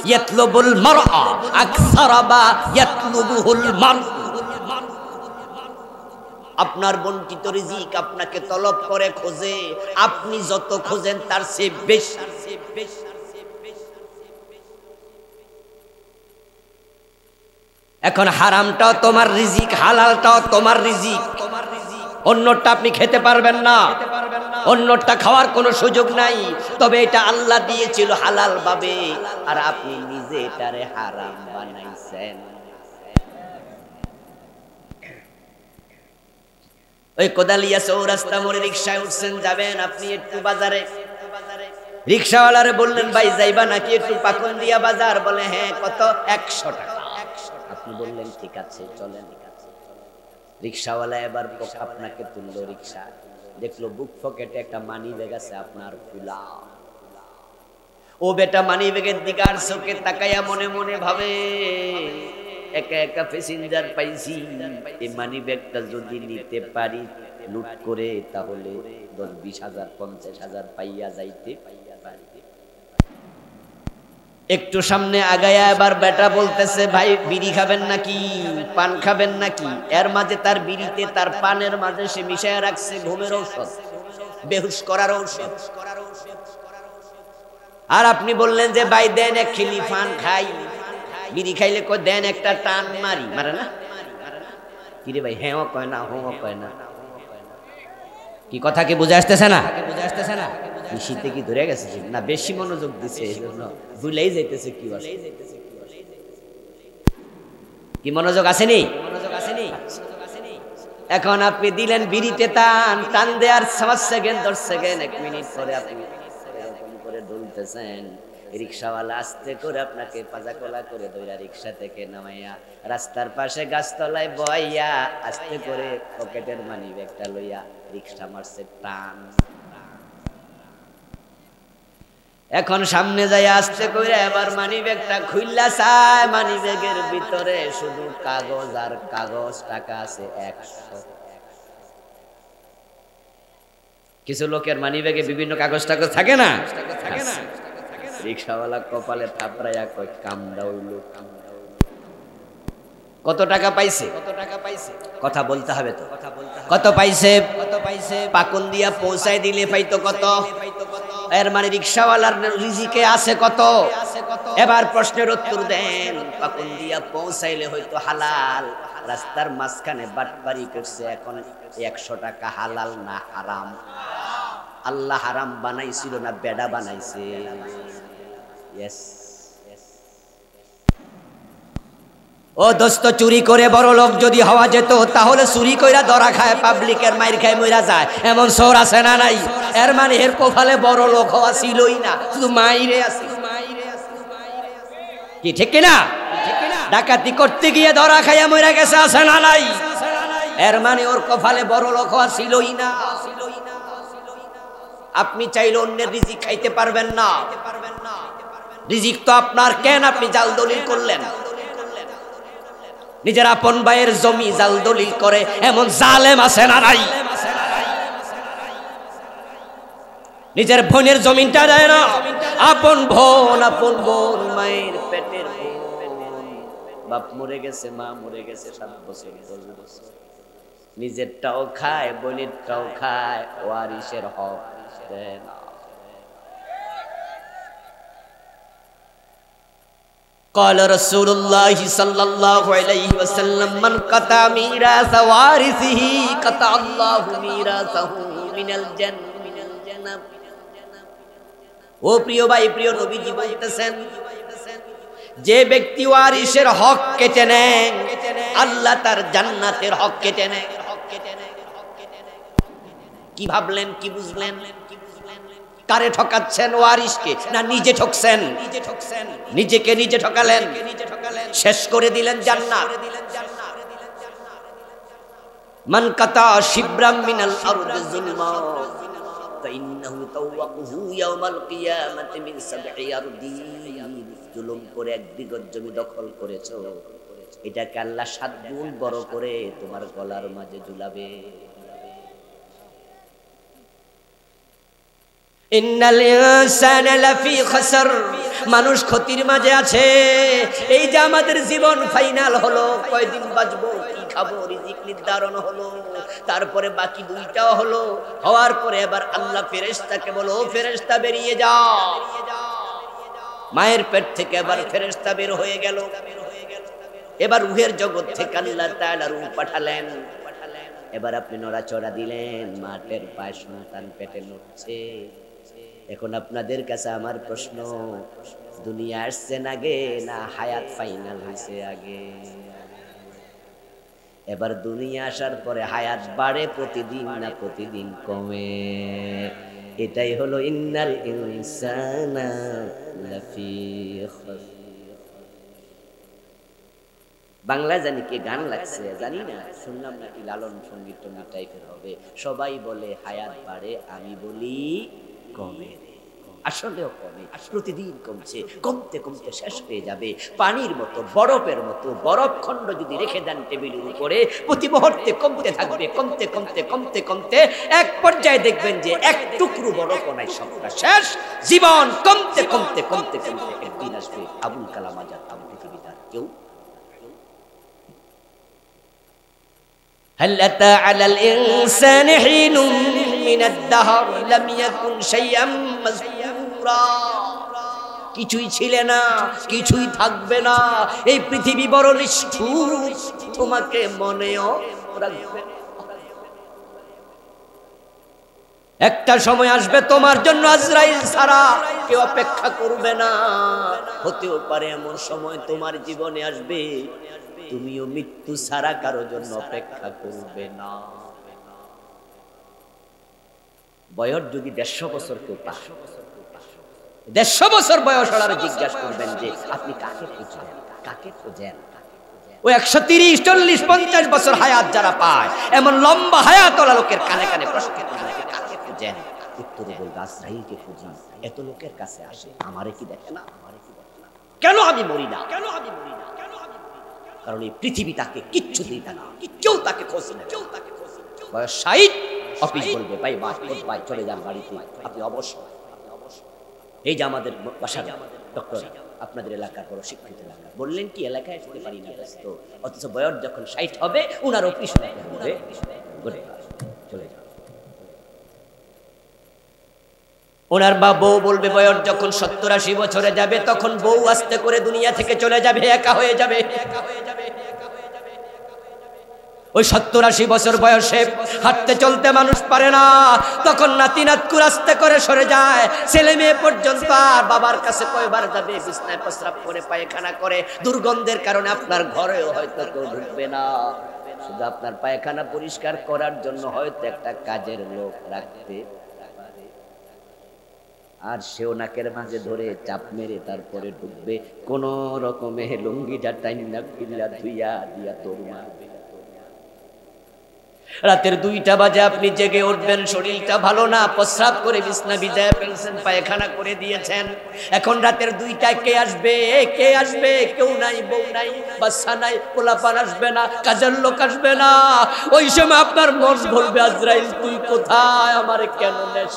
ইয়াতলুবুল মারআ আকসারা মা ইয়াতলুবুহুল মার। আপনার বঞ্চিত রিজিক আপনাকে তলব করে, খোঁজে, আপনি যত খোঁজেন তার চেয়ে বেশি। এখন হারামটাও তোমার রিজিক, হালালটাও তোমার রিজিক, অন্যটা আপনি খেতে পারবেন না। অন্যটা খাওয়ার কোনো সুযোগ নাই, তবে এটা আল্লাহ দিয়েছিল হালাল ভাবে, আর আপনি নিজে এটারে হারাম বানাইছেন। ওই কোদালিয়া চৌরাস্তা মোড়ে রিকশায় উঠছেন, যাবেন আপনি একটু বাজারে, রিকশাওয়ালারে বললেন ভাই যাইবা নাকি একটু পাকুন্দিয়া বাজার? বলে হ্যাঁ। কত? 100 টাকা। আপনি বললেন ঠিক আছে চলেন। রিকশাওয়ালা এবার আপনাকে তুললো রিকশা, দেখলো বুক পকেটে একটা মানি ব্যাগ আছে আপনার খোলা। ও বেটা মানি ব্যাগের দিকে আর চোখে তাকাইয়া মনে মনে ভাবে একা একা প্যাসেঞ্জার পাইছি, এই মানি ব্যাগটা যদি নিতে পারি লুট করে, তাহলে 10-20 হাজার 50 হাজার পাইয়া যাইতে পারি। একটু সামনে আগায়া এবার বেটা বলতেছে ভাই বিড়ি খাবেন নাকি, পান খাবেন নাকি? এর মাঝে তার বিড়িতে তার পানের মাঝে সে মিশায় রাখছে ঘুমের ঔষধ, বেহুশ করার ঔষধ। আর আপনি বললেন যে ভাই দেন এক খিলি পান খাই, বিড়ি খাইলে কয় দেন একটা টান মারি, মারে না? কিরে ভাই হ্যাঁ কয় না, হ্যাঁ কয় না, কি কথা কি বুঝে আসতেছে না? শীতে কি ধরে গেছে না? বেশি মনোযোগ দিছে এজন্য ভুলেই যাইতেছে। কি মনোযোগ আসেনি? এখন আপনি দিলেন বিড়িতে টান দেওয়ার 5 সেকেন্ড 10 সেকেন্ড 1 মিনিট পরে আপনি এরকম করে ডলতেছেন। রিকশাওয়ালা আস্তে করে আপনাকে পাজাকোলা করে দইরা রিকশা থেকে নামাইয়া রাস্তার পাশে গাছতলায় বইয়া আস্তে করে পকেটের মানি ব্যাগটা লইয়া রিকশা মারছে টান। এখন সামনে যাই আস্তে করে এবার মানি ব্যাগটা খুললা চায়, মানি ব্যাগের ভিতরে শুধু কাগজ আর কাগজ, টাকা আছে 100। কিছু লোকের মানি ব্যাগে বিভিন্ন কাগজ টাগজ থাকে না? রিকশাওয়ালা কপালে থাপড়াইয়া কয় কামড়া হইল। কত টাকা পাইছে? কথা বলতে হবে তো। কত পাইছে? পাকুন্দিয়া পৌঁছায় দিলে পাইতো কত? এর মানে রিকশাওয়ালার রিজিকে আছে কত? এবার প্রশ্নের উত্তর দেন। পাকুন্দিয়া পৌঁছাইলে হয়তো হালাল, রাস্তার মাঝখানে বাটপারি করছে, এখন 100 টাকা হালাল না হারাম? আল্লাহ হারাম বানাইছিল না বেডা বানাইছে? ইয়েস। ও দোস্ত, চুরি করে বড় লোক যদি হওয়া যেত তাহলে চুরি কইরা ধরা খায়, পাবলিকের মাইর খায় মইরা যায়, এমন চোর আছে না নাই? এর মানে এর কপালে বড় লোক হওয়া ছিলই না, শুধু মাইরে আছে। কি ঠিক কিনা? ডাকাতি করতে গিয়ে ধরা খাইয়া মইরা গেছে, আছে না নাই? এর মানে ওর কপালে বড় লোক হওয়া ছিলই না। আপনি চাইলে অন্যের রিজিক খাইতে পারবেন না। রিজিক তো আপনার, কেন আপনি জাল দলিল করলেন? নিজের আপন ভাইয়ের জমি জাল দলিল করে এমন জালেম আছে না নাই? নিজের বোনের জমিনটা দেয় না, আপন বোন মায়ের পেটের বোন, বাপ মরে গেছে, মা মরে গেছে 7 বছর 10 বছর, নিজেরটাও খায় বোনেরটাও খায়, ওয়ারিসের হক দেয় না। قال رسول الله صلى الله عليه وسلم من قطع ميراث وارثه قطع الله ميراثه من الجنة। ও প্রিয় ভাই, প্রিয় নবীজি বলতেছেন, যে ব্যক্তি ওয়ারিসের হক কেটে নেয় আল্লাহ তার জান্নাতের হক কেটে নেয়। কি ভাবলেন, কি বুঝলেন? কারে ঠকাচ্ছেন? ওয়ারিসকে না নিজে ঠকছেন? নিজেকে নিজে ঠকালেন, শেষ করে দিলেন জান্নাত। মান কাতা শিবরাম মিনাল আরদি যুলমা ফাইন্নাহু তাওয়াকুহু ইয়াওমাল কিয়ামাতি মিন 7 আরদিন। জুলুম করে 1 বিঘত জমি দখল করেছো, এটাকে আল্লাহ 7 গুণ বড় করে তোমার গলার মাঝে ঝুলাবে। ইন্নাল ইনসানা লাফি খাসর, মানুষ ক্ষতির মাঝে আছে। এই যে আমাদের জীবন ফাইনাল হলো, কয়দিন বাঁচবো, কি খাবো, রিজিক নির্ধারণ হলো, তারপরে বাকি 2টাও হলো। হওয়ার পরে এবার আল্লাহ ফেরেশতাকে বলো, ফেরেশতা বেরিয়ে যাও। মায়ের পেট থেকে এবার ফেরেশতা বের হয়ে গেল। এবার রূহের জগৎ থেকে আল্লাহ তাআলা রূহ পাঠালেন। এবার আপনি নড়াচড়া দিলেন, মাঠের পায়ে সন্তান পেটে নড়ছে। এখন আপনাদের কাছে আমার প্রশ্ন, দুনিয়া আসছেন আগে না হায়াত ফাইনাল হয়েছে আগে? এবার দুনিয়া আসার পরে হায়াত বাড়ে প্রতিদিন না প্রতিদিন কমে? এটাই হলো ইন্নাল ইনসানা লাফি খুসর। বাংলা জানি কে গান লাগছে জানি না, শুনলাম নাকি লালন সঙ্গীত টাইপের হবে। সবাই বলে হায়াত বাড়ে, আমি বলি কমে। আসলেও কমে, প্রতিদিন কমছে, কমতে কমতে শেষ হয়ে যাবে। পানির মতো, বরফের মতো বরফ খণ্ড যদি রেখে দেন টেবিলের উপরে, প্রতি মুহূর্তে কমতে থাকবে, কমতে কমতে কমতে কমতে এক পর্যায়ে দেখবেন যে এক টুকরো বরফ নাই, সবটা শেষ। জীবন কমতে কমতে কমতে কমতে একদিন আসবে আবুল কালাম আজাদ আবু পৃথিবীতে আর কেউ। هل أتى على الإنسان حين من الدهر لم يكن شيئا مذكورا। কিছুই ছিলে না, কিছুই থাকবে না, এই পৃথিবী বড় নিষ্ঠুর, তোমাকে মনেও রাখবে। একটা সময় আসবে তোমার জন্য আজরাইল ছাড়া কেউ অপেক্ষা করবে না। হতেও পারে এমন সময় তোমার জীবনে আসবে, তুমিও মৃত্যু ছাড়া কারো জন্য অপেক্ষা করবে না। বয়স যদি 150 বছর কেউ পায়, 150 বছর বয়স হলে জিজ্ঞাসা করবেন যে আপনি কাকে খুঁজেন, কাকে খুঁজেন? ও 130, 40, 50 বছর হায়াত যারা পায়, এমন লম্বা হায়াতওয়ালা লোকের কানে কানে প্রশ্ন করবেন কাকে খুঁজেন? উত্তরে বলবে আজরাইলকে খুঁজি। এত লোকের কাছে আসে, আমারে কি দেখে না? কেন আমি মরি না? কেন আমি মরি না? কারণ এই পৃথিবী তাকে কিচ্ছু দিবে না, কেউ তাকে খোঁজে না। বয়স 60, অফিস বলবে ভাই ভাই চলে যান বাড়িতে, আপনি অবসর। এই যে আমাদের বাসার ডক্টর, আপনাদের এলাকার বড় শিক্ষিত এলাকা, বললেন কি এলাকায় আসতে পারি না ব্যস্ত, অথচ বয়স যখন 60 হবে উনার অফিস হবে, চলে যান। ওনার বা বউ বলবে বয়স যখন 70-80 বছরে যাবে, তখন বউ আস্তে করে দুনিয়া থেকে চলে যাবে, একা হয়ে যাবে। ওই 70-80 বছর বয়সে হাঁটতে চলতে মানুষ পারে না, তখন নাতি নাতকুর আস্তে করে সরে যায়। ছেলে মেয়ে পর্যন্ত আর বাবার কাছে কয়বার যাবে, বিছনায় প্রস্রাব করে পায়খানা করে, দুর্গন্ধের কারণে আপনার ঘরেও হয়তো কেউ ঢুকবে না। শুধু আপনার পায়খানা পরিষ্কার করার জন্য হয়তো একটা কাজের লোক রাখতে, আর সেও নাকের মাঝে ধরে চাপ মেরে তারপরে ঢুকবে, কোন রকমে লুঙ্গিটা টাইনা খুইলা ধুইয়া দিয়া তোর মারবে। রাতের 2টা বাজে আপনি জেগে উঠবেন, শরীরটা ভালো না, প্রস্রাব করে বিছনা ভিজায় ফেলছেন, পায়খানা করে দিয়েছেন। এখন রাতের 2টায় কে আসবে? কে আসবে? কেউ নাই, বউ নাই, বাচ্চা নাই, পোলাপান আসবে না, কাজের লোক আসবে না। ওই সময় আপনার মন বলবে আজরাইল তুই কোথায়, আমারে কেন নেস?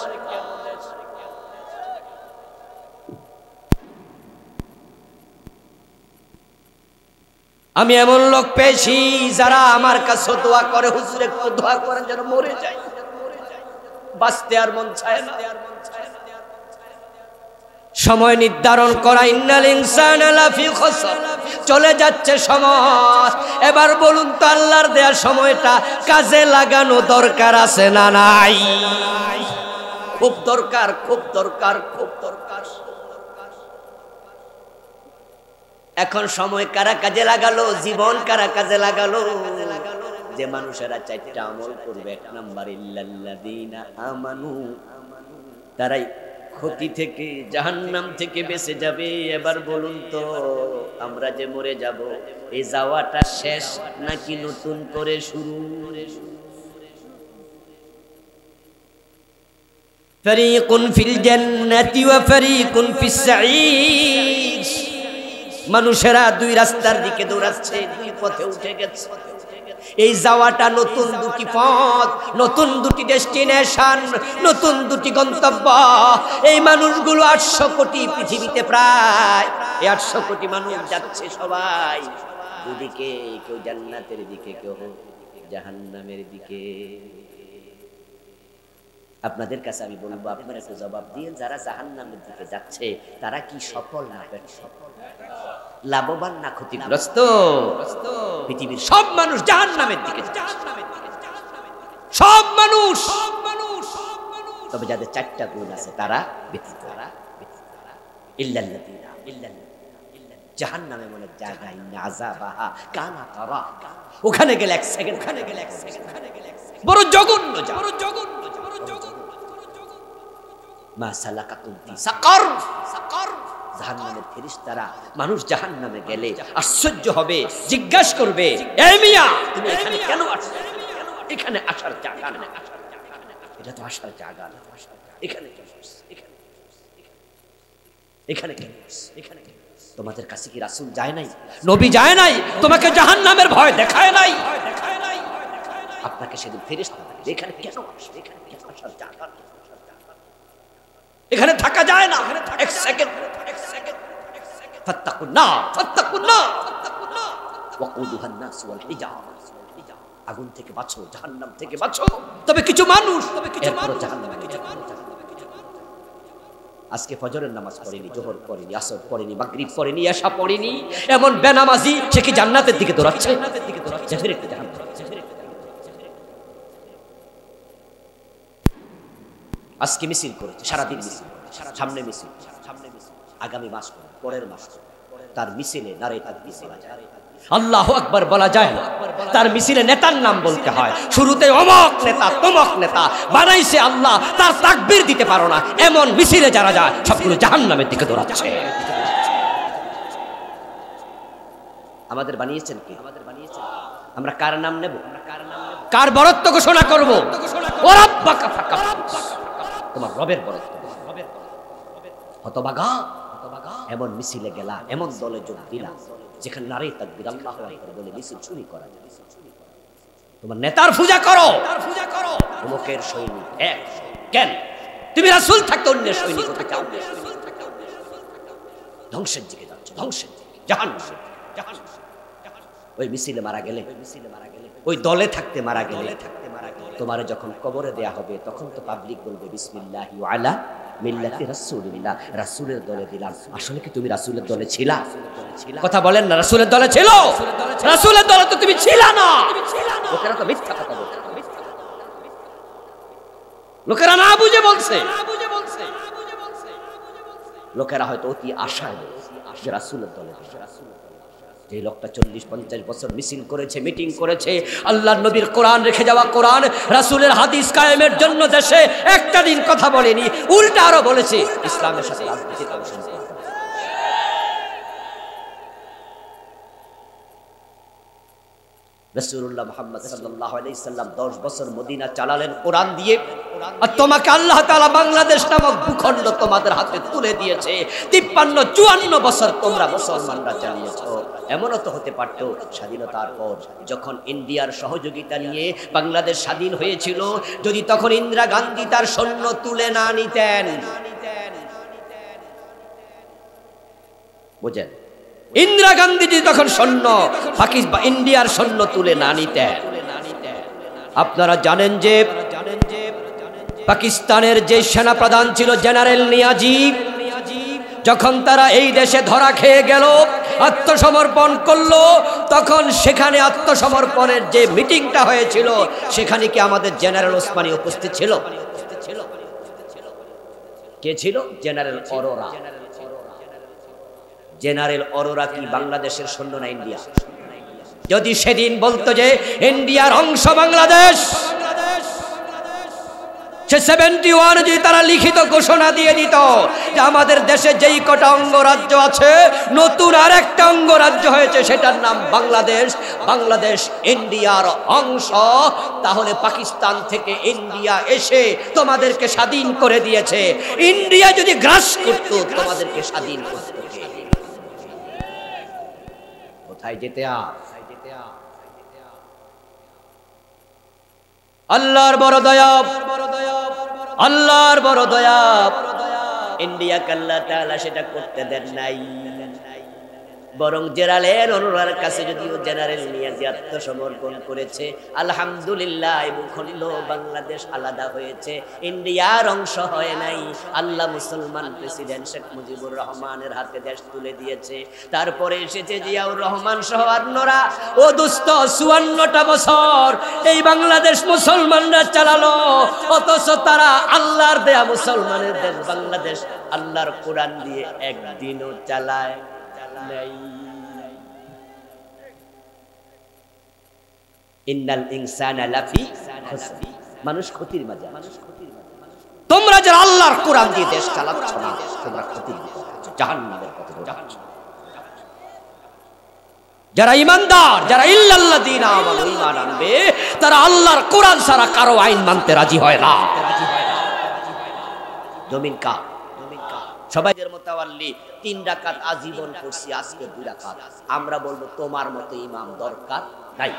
আমি এমন লোক পেয়েছি যারা আমার কাছে দোয়া করে, হুজুর একটু দোয়া করেন যেন মরে যায়, বাঁচতে আর মন চায় না। সময় নির্ধারণ করা, ইন্নাল ইনসানা লাফি খুসর, চলে যাচ্ছে সময়। এবার বলুন তো আল্লাহর দেয়া সময়টা কাজে লাগানো দরকার আছে না নাই? খুব দরকার, খুব দরকার, খুব দরকার। এখন সময় কারা কাজে লাগালো, জীবন কারা কাজে লাগালো? যে মানুষেরা 4টা আমল করবে, 1 নাম্বার ইল্লাল্লাযীনা আমানু, তারাই ক্ষতি থেকে, জাহান্নাম থেকে বেঁচে যাবে। এবার বলুন তো আমরা যে মরে যাব, এই যাওয়াটা শেষ নাকি নতুন করে শুরু? ফারীকুন ফিল জান্নাতি ওয়া ফারীকুন ফিস সাঈর। মানুষেরা 2 রাস্তার দিকে দৌড়াচ্ছে, 2 পথে উঠে গেছে। এই যাওয়াটা নতুন 2টি পথ, নতুন 2টি ডেস্টিনেশন, নতুন 2টি গন্তব্য। এই মানুষগুলো 800 কোটি পৃথিবীতে, প্রায় 800 কোটি মানুষ যাচ্ছে, সবাই দুদিকে, কেউ জান্নাতের দিকে, কেউ জাহান্নামের দিকে। আপনাদের কাছে আমি বলবো, আপনারা একটু জবাব দিয়ে, যারা জাহান্নামের দিকে যাচ্ছে তারা কি সফল না ব্যর্থ, লাভবান না ক্ষতিগ্রস্ত? পৃথিবীর সব মানুষ জাহান্নামের দিকে যাচ্ছে। সব মানুষ, তবে যাদের চারটা গুণ আছে তারা ব্যতীত। ইল্লাল্লাযীনা জাহান্নামে মনে জায়গা, ইন্না আযাবাহা কানা তারা, ওখানে গেলে এক সেকেন্ড, বড় জঘন্য, মা সালাকাকুম ফি সাকার, জাহান্নামের ফেরেশতারা মানুষ জাহান্নামে গেলে আশ্চর্য হবে, জিজ্ঞাসা করবে, এ মিয়া তুমি এখানে কেন আসছো? এখানে আসার জায়গা না, এটা তো আসার জায়গা না, এখানে কেন আসছো? এখানে কেন আসছো? তোমাদের কাছে কি রাসূল যায় নাই, নবী যায় নাই, তোমাকে জাহান্নামের ভয় দেখায় নাই? আপনাকে সেদিন ফেরেশতা এখানে কেন আসছো? এখানে কেন আসার জায়গা না, এখানে থাকা যায় না, এক সেকেন্ড। ফাত্তাকুন নার ওয়াকুদুহা আন-নাস ওয়াল হিজারা, আগুন থেকে বাঁচো, জাহান্নাম থেকে বাঁচো। তবে কিছু মানুষ জাহান্নামে যাবে। আজকে ফজরের নামাজ পড়েনি, জোহর পড়েনি, আসর পড়েনি, মাগরিব পড়েনি, এশা পড়েনি, এমন বেনামাজি, সে কি জান্নাতের দিকে দৌড়াচ্ছে? আজকে মিছিল করেছে, সারাদিন মিছিল, সামনে মিছিল, আগামী মাস, পরের মাস তার মিছিলে নারে তাকবীর বলা যায়, আল্লাহু আকবার বলা যায় না, তার মিছিলে নেতার নাম বলতে হয়। শুরুতে অমক নেতা তমক নেতা বানাইছে আল্লাহ, তার তাকবীর দিতে পারো না, এমন মিছিলে যারা যায় সবগুলো জাহান্নামের দিকে দৌড়াচ্ছে। আমাদের বানিয়েছেন কি? আমরা কার নাম নেব? কার বরত্ব ঘোষণা করব? ও রাব্বাকা ফাকাব্বির, তোমার রবের বরত্ব। হতভাগা, এমন মিছিলে গেলা, এমন দলে যোগ দিলা যেখানে নারে তাকবীর আল্লাহু আকবার বলে মিছিল শুরু করা যায়। তোমার নেতার পূজা করো, অমুকের সৈনিক এক, কেন তুমি রাসূল থাকতে অন্যের সৈনিক হতে চাও? ধ্বংসের দিকে যাচ্ছ, ধ্বংসের দিকে, জাহান্নাম। ওই মিছিলে মারা গেলে, ওই দলে থাকতে মারা গেলে, তোমার যখন কবরে দেয়া হবে তখন তো পাবলিক বলবে বিসমিল্লাহি ওয়া আলা মিল্লাতি রাসূলিল্লাহ, রাসূলের দলে দিলাম। আসলে কি তুমি রাসূলের দলে ছিলা? কথা বলেন না, রাসূলের দলে ছিল? রাসূলের দলে তো তুমি ছিলা না। লোকেরা তো মিথ্যা কথা বলছে, লোকেরা না বুঝে বলছে, লোকেরা হয়তো অতি আশায় যে রাসূলের দলে। যে লোকটা 40-50 বছর মিছিল করেছে, মিটিং করেছে, আল্লাহর নবীর কোরআন রেখে যাওয়া কোরআন, রাসূলের হাদিস কায়েমের জন্য দেশে একটা দিন কথা বলেনি, উল্টা আরো বলেছে ইসলামের সাথে রাজনীতির কোনো সম্পর্ক নেই। রাসূলুল্লাহ মুহাম্মদ সাল্লাল্লাহু আলাইহি সাল্লাম 10 বছর মদিনা চালালেন কোরআন দিয়ে, আর তোমাকে আল্লাহ তাআলা বাংলাদেশ নামক ভূখণ্ড তোমাদের হাতে তুলে দিয়েছে। 53-54 বছর তোমরা মুসলমানরা চালিয়েছো। এমনও তো হতে পারতো স্বাধীনতার পর যখন ইন্ডিয়ার সহযোগিতা নিয়ে বাংলাদেশ স্বাধীন হয়েছিল, যদি তখন ইন্দিরা গান্ধী তার সৈন্য তুলে না নিতেন, বুঝেন, ইন্দিরা গান্ধী যদি তখন সৈন্য পাকিস্তান ইন্ডিয়ার সৈন্য তুলে না নিতেন, আপনারা জানেন যে পাকিস্তানের যে সেনাপ্রধান ছিল জেনারেল নিয়াজি, যখন তারা এই দেশে ধরা খেয়ে গেল, আত্মসমর্পণ করলো, তখন সেখানে আত্মসমর্পণের যে মিটিংটা হয়েছিল সেখানে কি আমাদের জেনারেল ওসমানী উপস্থিত ছিল? কে ছিল? জেনারেল অরোরা। জেনারেল অরোরা কি বাংলাদেশের সৈন্য না ইন্ডিয়া? যদি সেদিন বলতো যে ইন্ডিয়ার অংশ বাংলাদেশ, সে 71 যদি তারা লিখিত ঘোষণা দিয়ে দিত যে আমাদের দেশে যেই কটা অঙ্গরাজ্য আছে নতুন আর একটা অঙ্গরাজ্য হয়েছে সেটার নাম বাংলাদেশ, বাংলাদেশ ইন্ডিয়ার অংশ, তাহলে পাকিস্তান থেকে ইন্ডিয়া এসে তোমাদেরকে স্বাধীন করে দিয়েছে। ইন্ডিয়া যদি গ্রাস করত তোমাদেরকে স্বাধীন করত, কোথায় যেতে? আল্লাহর বড় দয়া, আল্লাহর বড় দয়া, ইন্ডিয়া আল্লাহ তাআলা সেটা করতে দেন নাই। বরং জেনারেল অনুরার কাছে যদিও জেনারেল নিয়াজি আত্মসমর্পণ করেছে, আলহামদুলিল্লাহ ভূখণ্ড বাংলাদেশ আলাদা হয়েছে, ইন্ডিয়ার অংশ হয় নাই। আল্লাহ মুসলমান প্রেসিডেন্ট শেখ মুজিবুর রহমানের হাতে দেশ তুলে দিয়েছে। তারপরে এসেছে জিয়াউর রহমান সহ অন্যরা। ও দোস্ত, 54টা বছর এই বাংলাদেশ মুসলমানরা চালালো, অথচ তারা আল্লাহর দেয়া মুসলমানের দেশ বাংলাদেশ আল্লাহর কোরআন দিয়ে একদিনও চালায় নাই। ইন্নাল ইনসানা লাফি খুসর, মানুষ ক্ষতির মাঝে। তোমরা যারা আল্লাহর কোরআন দিয়ে দেশ চালাচ্ছ না, তোমরা ক্ষতির মাঝে, জাহান্নামের পথে যাচ্ছ। যারা ঈমানদার, যারা ইল্লাল্লাযীনা আমানু, ঈমান আনবে, তারা আল্লাহর কোরআন ছাড়া কারো আইন মানতে রাজি হয় না। জমিন কা সবাই এর মুতাওয়াল্লি 3 রাকাত আজীবন করছি, আজকে 2 রাকাত। আমরা বলবো তোমার মতো ইমাম দরকার নাই।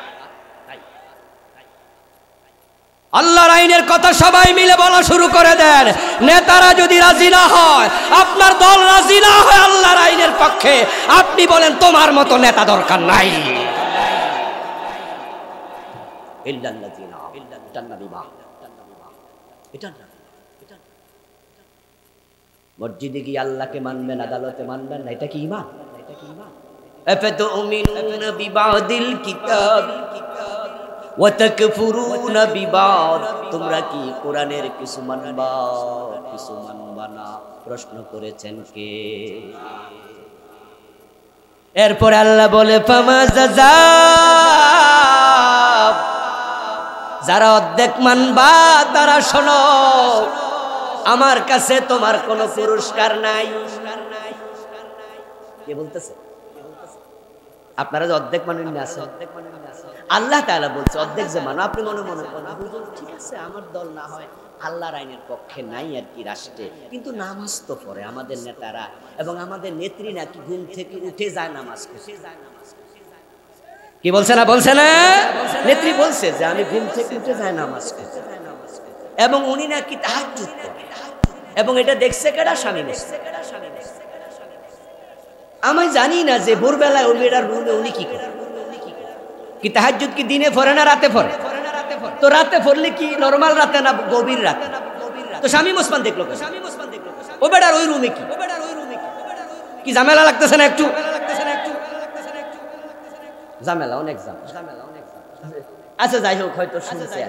আল্লাহর আইনের কথা সবাই মিলে বলা শুরু করে দেন। নেতারা যদি রাজি না হয়, আপনার দল রাজি না হয় আল্লাহর আইনের পক্ষে, আপনি বলেন তোমার মতো নেতা দরকার নাই। ইল্লাল্লাযীনা জান্নাবিমা, এটা না। মসজিদে গিয়ে আল্লাহকে মানবেন, আদালতে মানবেন না, এটা কি ঈমান? আফাতুমিনুনা বিবাদিল কিতাব ওয়া তাকফুরুনা বিবাদ, তোমরা কি কোরআনের কিছু মানবা, কিছু মানবা না? প্রশ্ন করেছেন কে? এরপর আল্লাহ বলে ফামা জাযা, যারা অর্ধেক মানবা তারা শোনো, আমার কাছে তোমার কোনো পুরস্কার নাই। কে বলতেছে? আপনারা যে অর্ধেক মানেন না, আছে আল্লাহ তাআলা বলছে অর্ধেক যে মানো। আপনি মনে মনে করেন হুজুর ঠিক আছে, আমার দল না হয় আল্লাহর আইনের পক্ষে নাই আর কি রাষ্ট্রে, কিন্তু নামাজ তো পড়ে আমাদের নেতারা এবং আমাদের নেত্রী নাকি ঘুম থেকে উঠে যায় নামাজ পড়ে। কি বলছে না? বলছে না? নেত্রী বলছে যে আমি ঘুম থেকে উঠে যায় নামাজ পড়তে, এবং উনি নাকি তাহাজ্জুদ পড়ে, এবং এটা দেখছে কেডা? স্বামী। আমি জানি না যে ভোরবেলায় ওবেরার রুমে উনি কি করে। কি তাহাজ্জুদ কি দিনে পড়ে না রাতে পড়ে? তো রাতে পড়লে কি নরমাল রাতে না গভীর রাতে? তো স্বামী মুসলমান দেখলো, ওবেরার ওই রুমে কি কি ঝামেলা লাগতেছে না একটু? ঝামেলা, অনেক ঝামেলা। আচ্ছা যাই হোক, হয়তো শুনছে,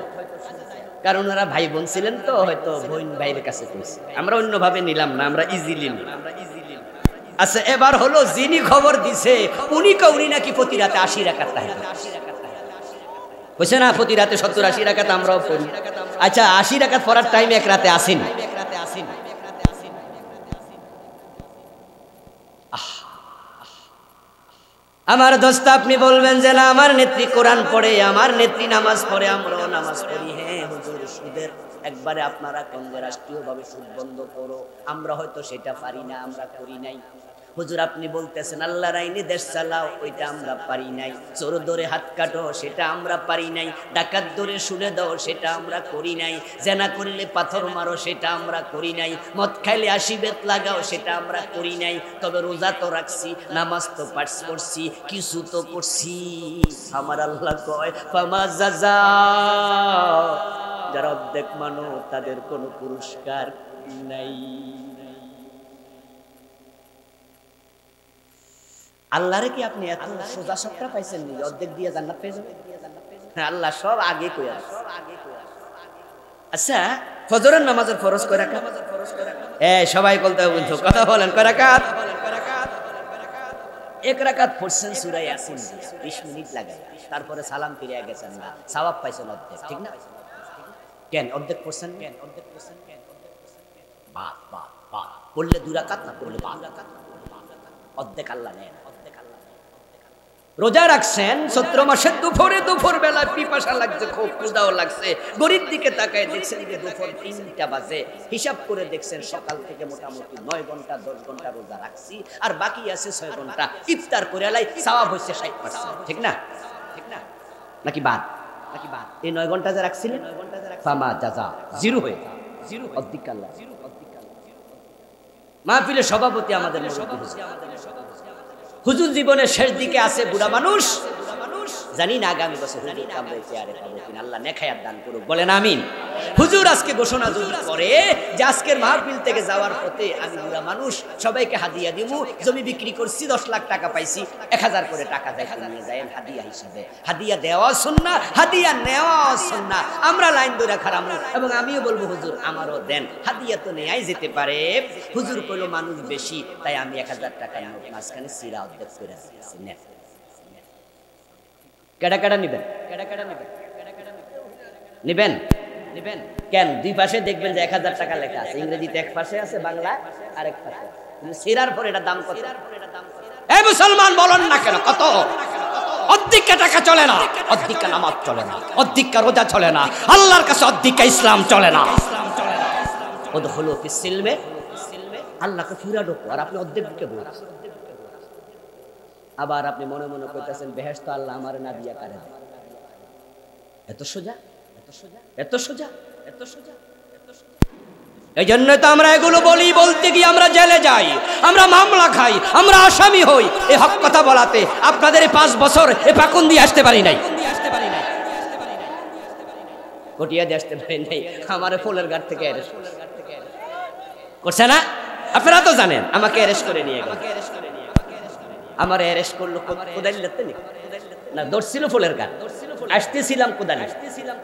কারণ ওরা ভাই বোন ছিলেন তো, হয়তো বোন ভাইয়ের কাছে কইছে। আমরা অন্যভাবে নিলাম না, আমরা ইজিলি নিলাম। আচ্ছা এবার হলো যিনি খবর দিছে উনি নাকি প্রতি রাতে 80 রাকাত তাহাজ্জুদ কইছে না, প্রতি রাতে 70-80 রাকাত আমরাও পড়ি। আচ্ছা 80 রাকাত পড়ার টাইম এক রাতে আসেন। আমার দোস্ত, আপনি বলবেন যে না আমার নেত্রী কোরআন পড়ে, আমার নেত্রী নামাজ পড়ে, আমরাও নামাজ পড়ি। হ্যাঁ হুজুর, সুদের একবারে আপনারা কোন রাষ্ট্রীয়ভাবে সুদ বন্ধ করো, আমরা হয়তো সেটা পারি না, আমরা করি নাই। হুজুর আপনি বলতেছেন আল্লাহর আইনে দেশ চালাও, ওইটা আমরা পারি নাই। চোর ধরে হাত কাটো, সেটা আমরা পারি নাই। ডাকাত ধরে শুলে দাও, সেটা আমরা করি নাই। জেনা করলে পাথর মারো, সেটা আমরা করি নাই। মদ খাইলে 80 বেত লাগাও, সেটা আমরা করি নাই। তবে রোজা তো রাখছি, নামাজ তো পাঠ করছি, কিছু তো করছি। আমার আল্লাহ কয় ফামা জাযা, যারা অর্ধেক মানো তাদের কোনো পুরস্কার নাই। আল্লাহরে কি আপনি এত সোজা সাপটা পাইছেন নি অর্ধেক দিয়ে জান্নাত পেয়ে যাবেন? হ্যাঁ, আল্লাহ সব আগে কই আছে। আচ্ছা ফজরের নামাজের ফরজ কয় রাকাত? সবাই বলতে বলছো, কথা বলেন কয় রাকাত? 1 রাকাত পড়ছেন সূরা ইয়াসিন, 20 মিনিট লাগায়, তারপরে সালাম ফিরে গেছেন না, সওয়াব পাইছেন অর্ধেক, ঠিক না? কেন অর্ধেক পড়ছেন? বাদ পড়লে 2 রাকাত, না পড়লে 5 রাকাত, অর্ধেক আল্লাহ নেন। রোজা রাখছেন 17 মাসের দুপুর বেলা পিপাসা লাগছে, খুব ক্ষুধাও লাগছে, গরিব দিকে তাকায় দেখছেন যে দুপুর 3টা বাজে, হিসাব করে দেখছেন সকাল থেকে মোটামুটি 9 ঘন্টা 10 ঘন্টা রোজা রাখছি, আর বাকি আছে 6 ঘন্টা। ইফতার করে আলাই, সওয়াব হচ্ছে 60%, ঠিক না? নাকি বাদ? এই 9 ঘন্টা যে রাখছিলেন ফামা জাযা, জিরো হয়ে অর্ধেক আল্লাহ। মাহফিলের সভাপতি আমাদের হুজুর জীবনের শেষ দিকে আছে বুড়া মানুষ, জানি না আগামী বছর হুজুর কামড়ে চেয়ারে পাবো কিনা, আল্লাহ নেখায়াত দান করুক, বলেন আমিন। হুজুর আজকে ঘোষণা যদি করে যে আজকের মাহফিল থেকে যাওয়ার পথে আমি বুড়া মানুষ, সবাইকে হাদিয়া দিব, জমি বিক্রি করছি 10 লাখ টাকা পাইছি, 1000 করে টাকা দেখে নিয়ে যায় হাদিয়া হিসাবে। হাদিয়া দেওয়া সুন্নাহ, হাদিয়া নেওয়া সুন্নাহ। আমরা লাইন ধরে খারামু এবং আমিও বলবো হুজুর আমারও দেন, হাদিয়া তো নেয়াই যেতে পারে। হুজুর কইলো মানুষ বেশি, তাই আমি 1000 টাকা নোট মাঝখানে সিরা অর্ধেক করে দিয়েছি, নেন। কেডা কেডা নিবেন? নিবেন নিবেন কেন? দুই পাশে দেখবেন যে 1000 টাকা লেখা আছে, ইংরেজিতে এক পাশে আছে, বাংলা আরেক পাশে। সিরার পর এটা দাম কত? এই মুসলমান বলেন না কেন কত? অর্ধেকটা টাকা চলে না, অর্ধেকটা নামাজ চলে না, অর্ধেকটা রোজা চলে না, আল্লাহর কাছে অর্ধেকটা ইসলাম চলে না। ওদখুলু ফিস সিলমে, আল্লাহকে পুরা ঢোকো, আর আপনি অর্ধেক ঢুকে বলছেন। আবার আপনি মনে মনে কইতেছেন বেহেশত আল্লাহ আমার না দিয়া কারে। এত সোজা, এত সোজা, এত সোজা, এত সোজা। এই জন্য তো আমরা এগুলো বলি, বলতে গিয়ে আমরা জেলে যাই, আমরা মামলা খাই, আমরা আসামি হই। এই হক কথা বলাতে আপনাদের এই 5 বছর এ পাকুন দিয়ে আসতে পারি নাই, কটিয়া দিয়ে আসতে পারি নাই। আমার ফুলের ঘাট থেকে অ্যারেস্ট করছে না, আপনারা তো জানেন। আমাকে অ্যারেস্ট করে নিয়ে গেল, আমার অ্যারেস্ট করলো কোদালিতে না, ধরছিল ফুলের ঘাট, আসতেছিলাম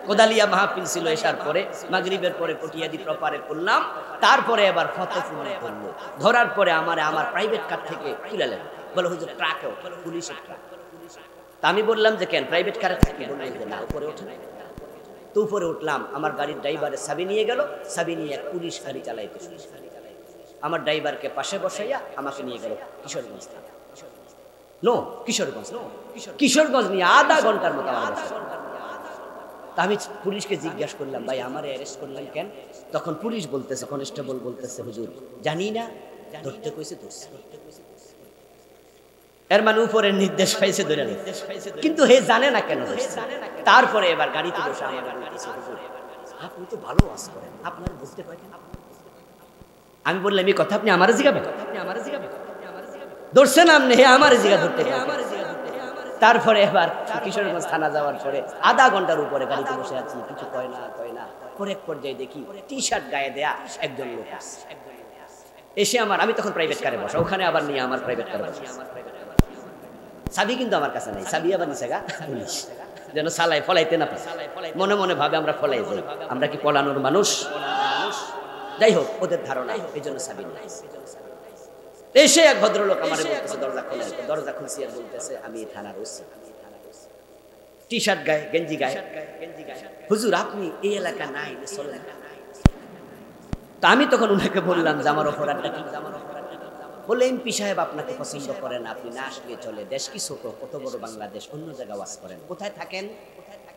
কোদালিয়া মাহফিল ছিল। এসার পরে মাগরিবের পরে কটিয়াদি প্রপারে করলাম, তারপরে আবার ফতেপুর ধরলো। ধরার পরে আমার প্রাইভেট কার থেকে তুলে নেন, বলে হুজুর ট্রাকেও, পুলিশের ট্রাক। তা আমি বললাম যে কেন প্রাইভেট কারে থাকি, বললেন যে না উপরে ওঠে না। তো উপরে উঠলাম, আমার গাড়ির ড্রাইভারে সাবি নিয়ে গেল, সাবি নিয়ে এক পুলিশ গাড়ি চালাইতে, আমার ড্রাইভারকে পাশে বসাইয়া আমাকে নিয়ে গেল কিশোরগঞ্জ থানা। কিশোরগঞ্জ নিয়ে আধা ঘন্টার মতো আমার বসে। তা আমি পুলিশকে জিজ্ঞাসা করলাম, ভাই আমার অ্যারেস্ট করলেন কেন? তখন পুলিশ বলতেছে, কনস্টেবল বলতেছে, হুজুর জানি না, ধরতে কইছে ধরছে। এর মানে উপরের নির্দেশ পাইছে ধরে, কিন্তু হে জানে না কেন। তারপরে এবার গাড়িতে বসে আপনি তো ভালো ওয়াজ করেন, আপনার বুঝতে পারেন। আমি বললাম এই কথা আপনি আমার জিগাবেন? ধরছেন আপনি, হে আমার জিগা ধরতে। তারপরে এবার কিশোরগঞ্জ থানা যাওয়ার পরে আধা ঘন্টার উপরে গাড়িতে বসে আছি, কিছু কয় না। পরে এক পর্যায়ে দেখি টি-শার্ট গায়ে দেয়া একজন লোক এসে আমি তখন প্রাইভেট কারে বসা, ওখানে আবার নিয়ে আমার প্রাইভেট কারে বসা। চাবি কিন্তু আমার কাছে নাই, চাবি আবার নিছে গা পুলিশ, যেন সালাই ফলাইতে না পারে। মনে মনে ভাবে আমরা ফলাই যাই, আমরা কি পলানোর মানুষ? যাই হোক, ওদের ধারণা, এই জন্য চাবি নেই। এসে এক ভদ্রলোক আমার বলতেছে দরজা খোলা, দরজা খুলছি আর বলতেছে আমি থানার ওসি, টি-শার্ট গায়ে, গেঞ্জি গায়ে। হুজুর আপনি এই এলাকা নাই, চলেন। তা আমি তখন উনাকে বললাম যে আমার অপরাধটা কি? বলে এমপি সাহেব আপনাকে পছন্দ করেন, আপনি না আসলে চলে, দেশ কি ছোট, কত বড় বাংলাদেশ, অন্য জায়গায় ওয়াজ করেন, কোথায় থাকেন?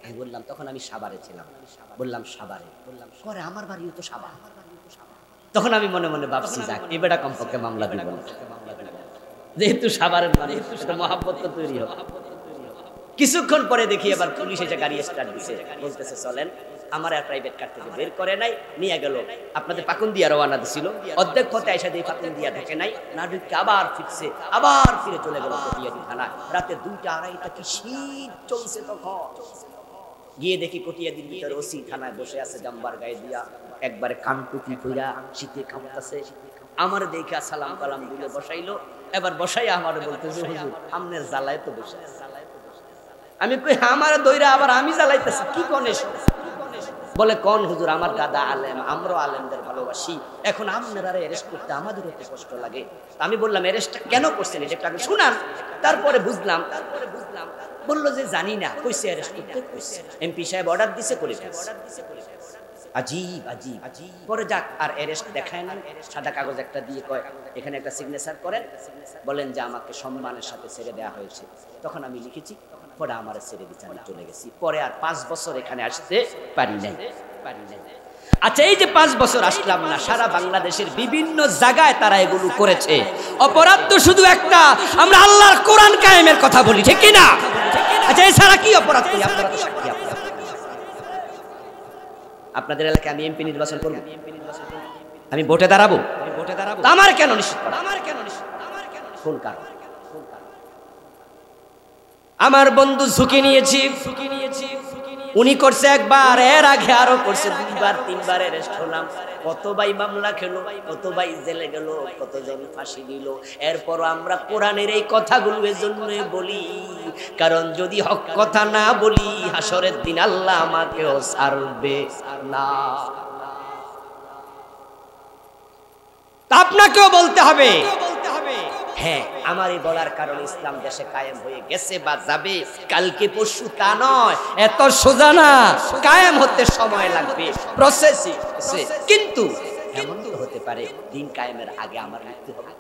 আমি বললাম, তখন আমি সাভারে ছিলাম। বললাম সাভারে, বললাম করে আমার বাড়িও তো সাভার। তখন আমি মনে মনে ভাবছি যাক এই বেটা কমপক্ষে মামলা দিব না, যেহেতু সাভারের মানে মহাব্বত তো তৈরি হবে। কিছুক্ষণ পরে দেখি এবার পুলিশ এসে গাড়ি স্টার্ট দিছে, বলতেছে চলেন। আমার আর প্রাইভেট কার থেকে বের করে নাই, নিয়ে গেল আপনাদের পাকুন্দিয়া রওনা দিছিল। অর্ধেক পথে এসে দিয়ে পাকুন্দিয়া ঢেকে নাই, না ঢুকে আবার ফিরছে, আবার ফিরে চলে গেল কটিয়াদি থানা। রাতে 2টা 2:30টা কি শীত চলছে, তখন গিয়ে দেখি কটিয়াদির ভিতরে ওসি থানায় বসে আছে, জাম্বার গায়ে দিয়া, একবারে কানটুকি কইরা, শীতে কাঁপতাছে। আমার দেখে সালাম কালাম দিলে বসাইলো। এবার বসাইয়া আমার বলতেছে হুজুর আমনের জ্বালায় তো বসে। আমি কই আমার দইরা আবার আমি জ্বালাইতেছি, কি কোনে? বলে কোন হুজুর, আমার দাদা আলেম, আমরাও আলেমদের ভালোবাসি, এখন আপনারা অ্যারেস্ট করতে আমাদের এত কষ্ট লাগে। আমি বললাম অ্যারেস্টটা কেন করছেন এটা একটু আগে শুনান, তারপরে বুঝলাম। বললো যে জানি না, কইছে অ্যারেস্ট করতে, কইছে এমপি সাহেব অর্ডার দিছে, করে ফেলছে। আজীব আজীব আজীব। পরে যাক, আর অ্যারেস্ট দেখায় না, সাদা কাগজ একটা দিয়ে কয় এখানে একটা সিগনেচার করেন, বলেন যে আমাকে সম্মানের সাথে ছেড়ে দেওয়া হয়েছে। তখন আমি লিখেছি, পরে আমার ছেড়ে দিতে আমি চলে গেছি। পরে আর 5 বছর এখানে আসতে পারি নাই। আচ্ছা, এই যে 5 বছর আসলাম না, সারা বাংলাদেশের বিভিন্ন জায়গায় তারা এগুলো করেছে। অপরাধ তো শুধু একটা, আমরা আল্লাহর কোরআন কায়েমের কথা বলি, ঠিক কি না? আচ্ছা, এছাড়া কি অপরাধ করি? আপনারা তো সাক্ষী। আপনাদের এলাকায় আমি এমপি নির্বাচন করব, আমি ভোটে দাঁড়াবো, আমার কেন নিশ্চিত করা? কোন কারণ? আমার বন্ধু ঝুঁকি নিয়েছি, উনি করছে একবার, এর আগে আরো করছে দুইবার তিনবার অ্যারেস্ট হলাম। কত ভাই মামলা খেলো, কত ভাই জেলে গেল, কতজন ফাঁসি দিল। এরপরও আমরা কোরআনের এই কথাগুলো এজন্য বলি, কারণ যদি হক কথা না বলি হাসরের দিন আল্লাহ আমাকেও ছাড়বে না। আপনাকেও বলতে হবে। হ্যাঁ, আমার এই বলার কারণে ইসলাম দেশে কায়েম হয়ে গেছে বা যাবে কালকে পরশু তা নয়, এত সোজা না, কায়েম হতে সময় লাগবে, প্রসেসিং। কিন্তু এমন তো হতে পারে দিন কায়েমের আগে আমার মৃত্যু হবে,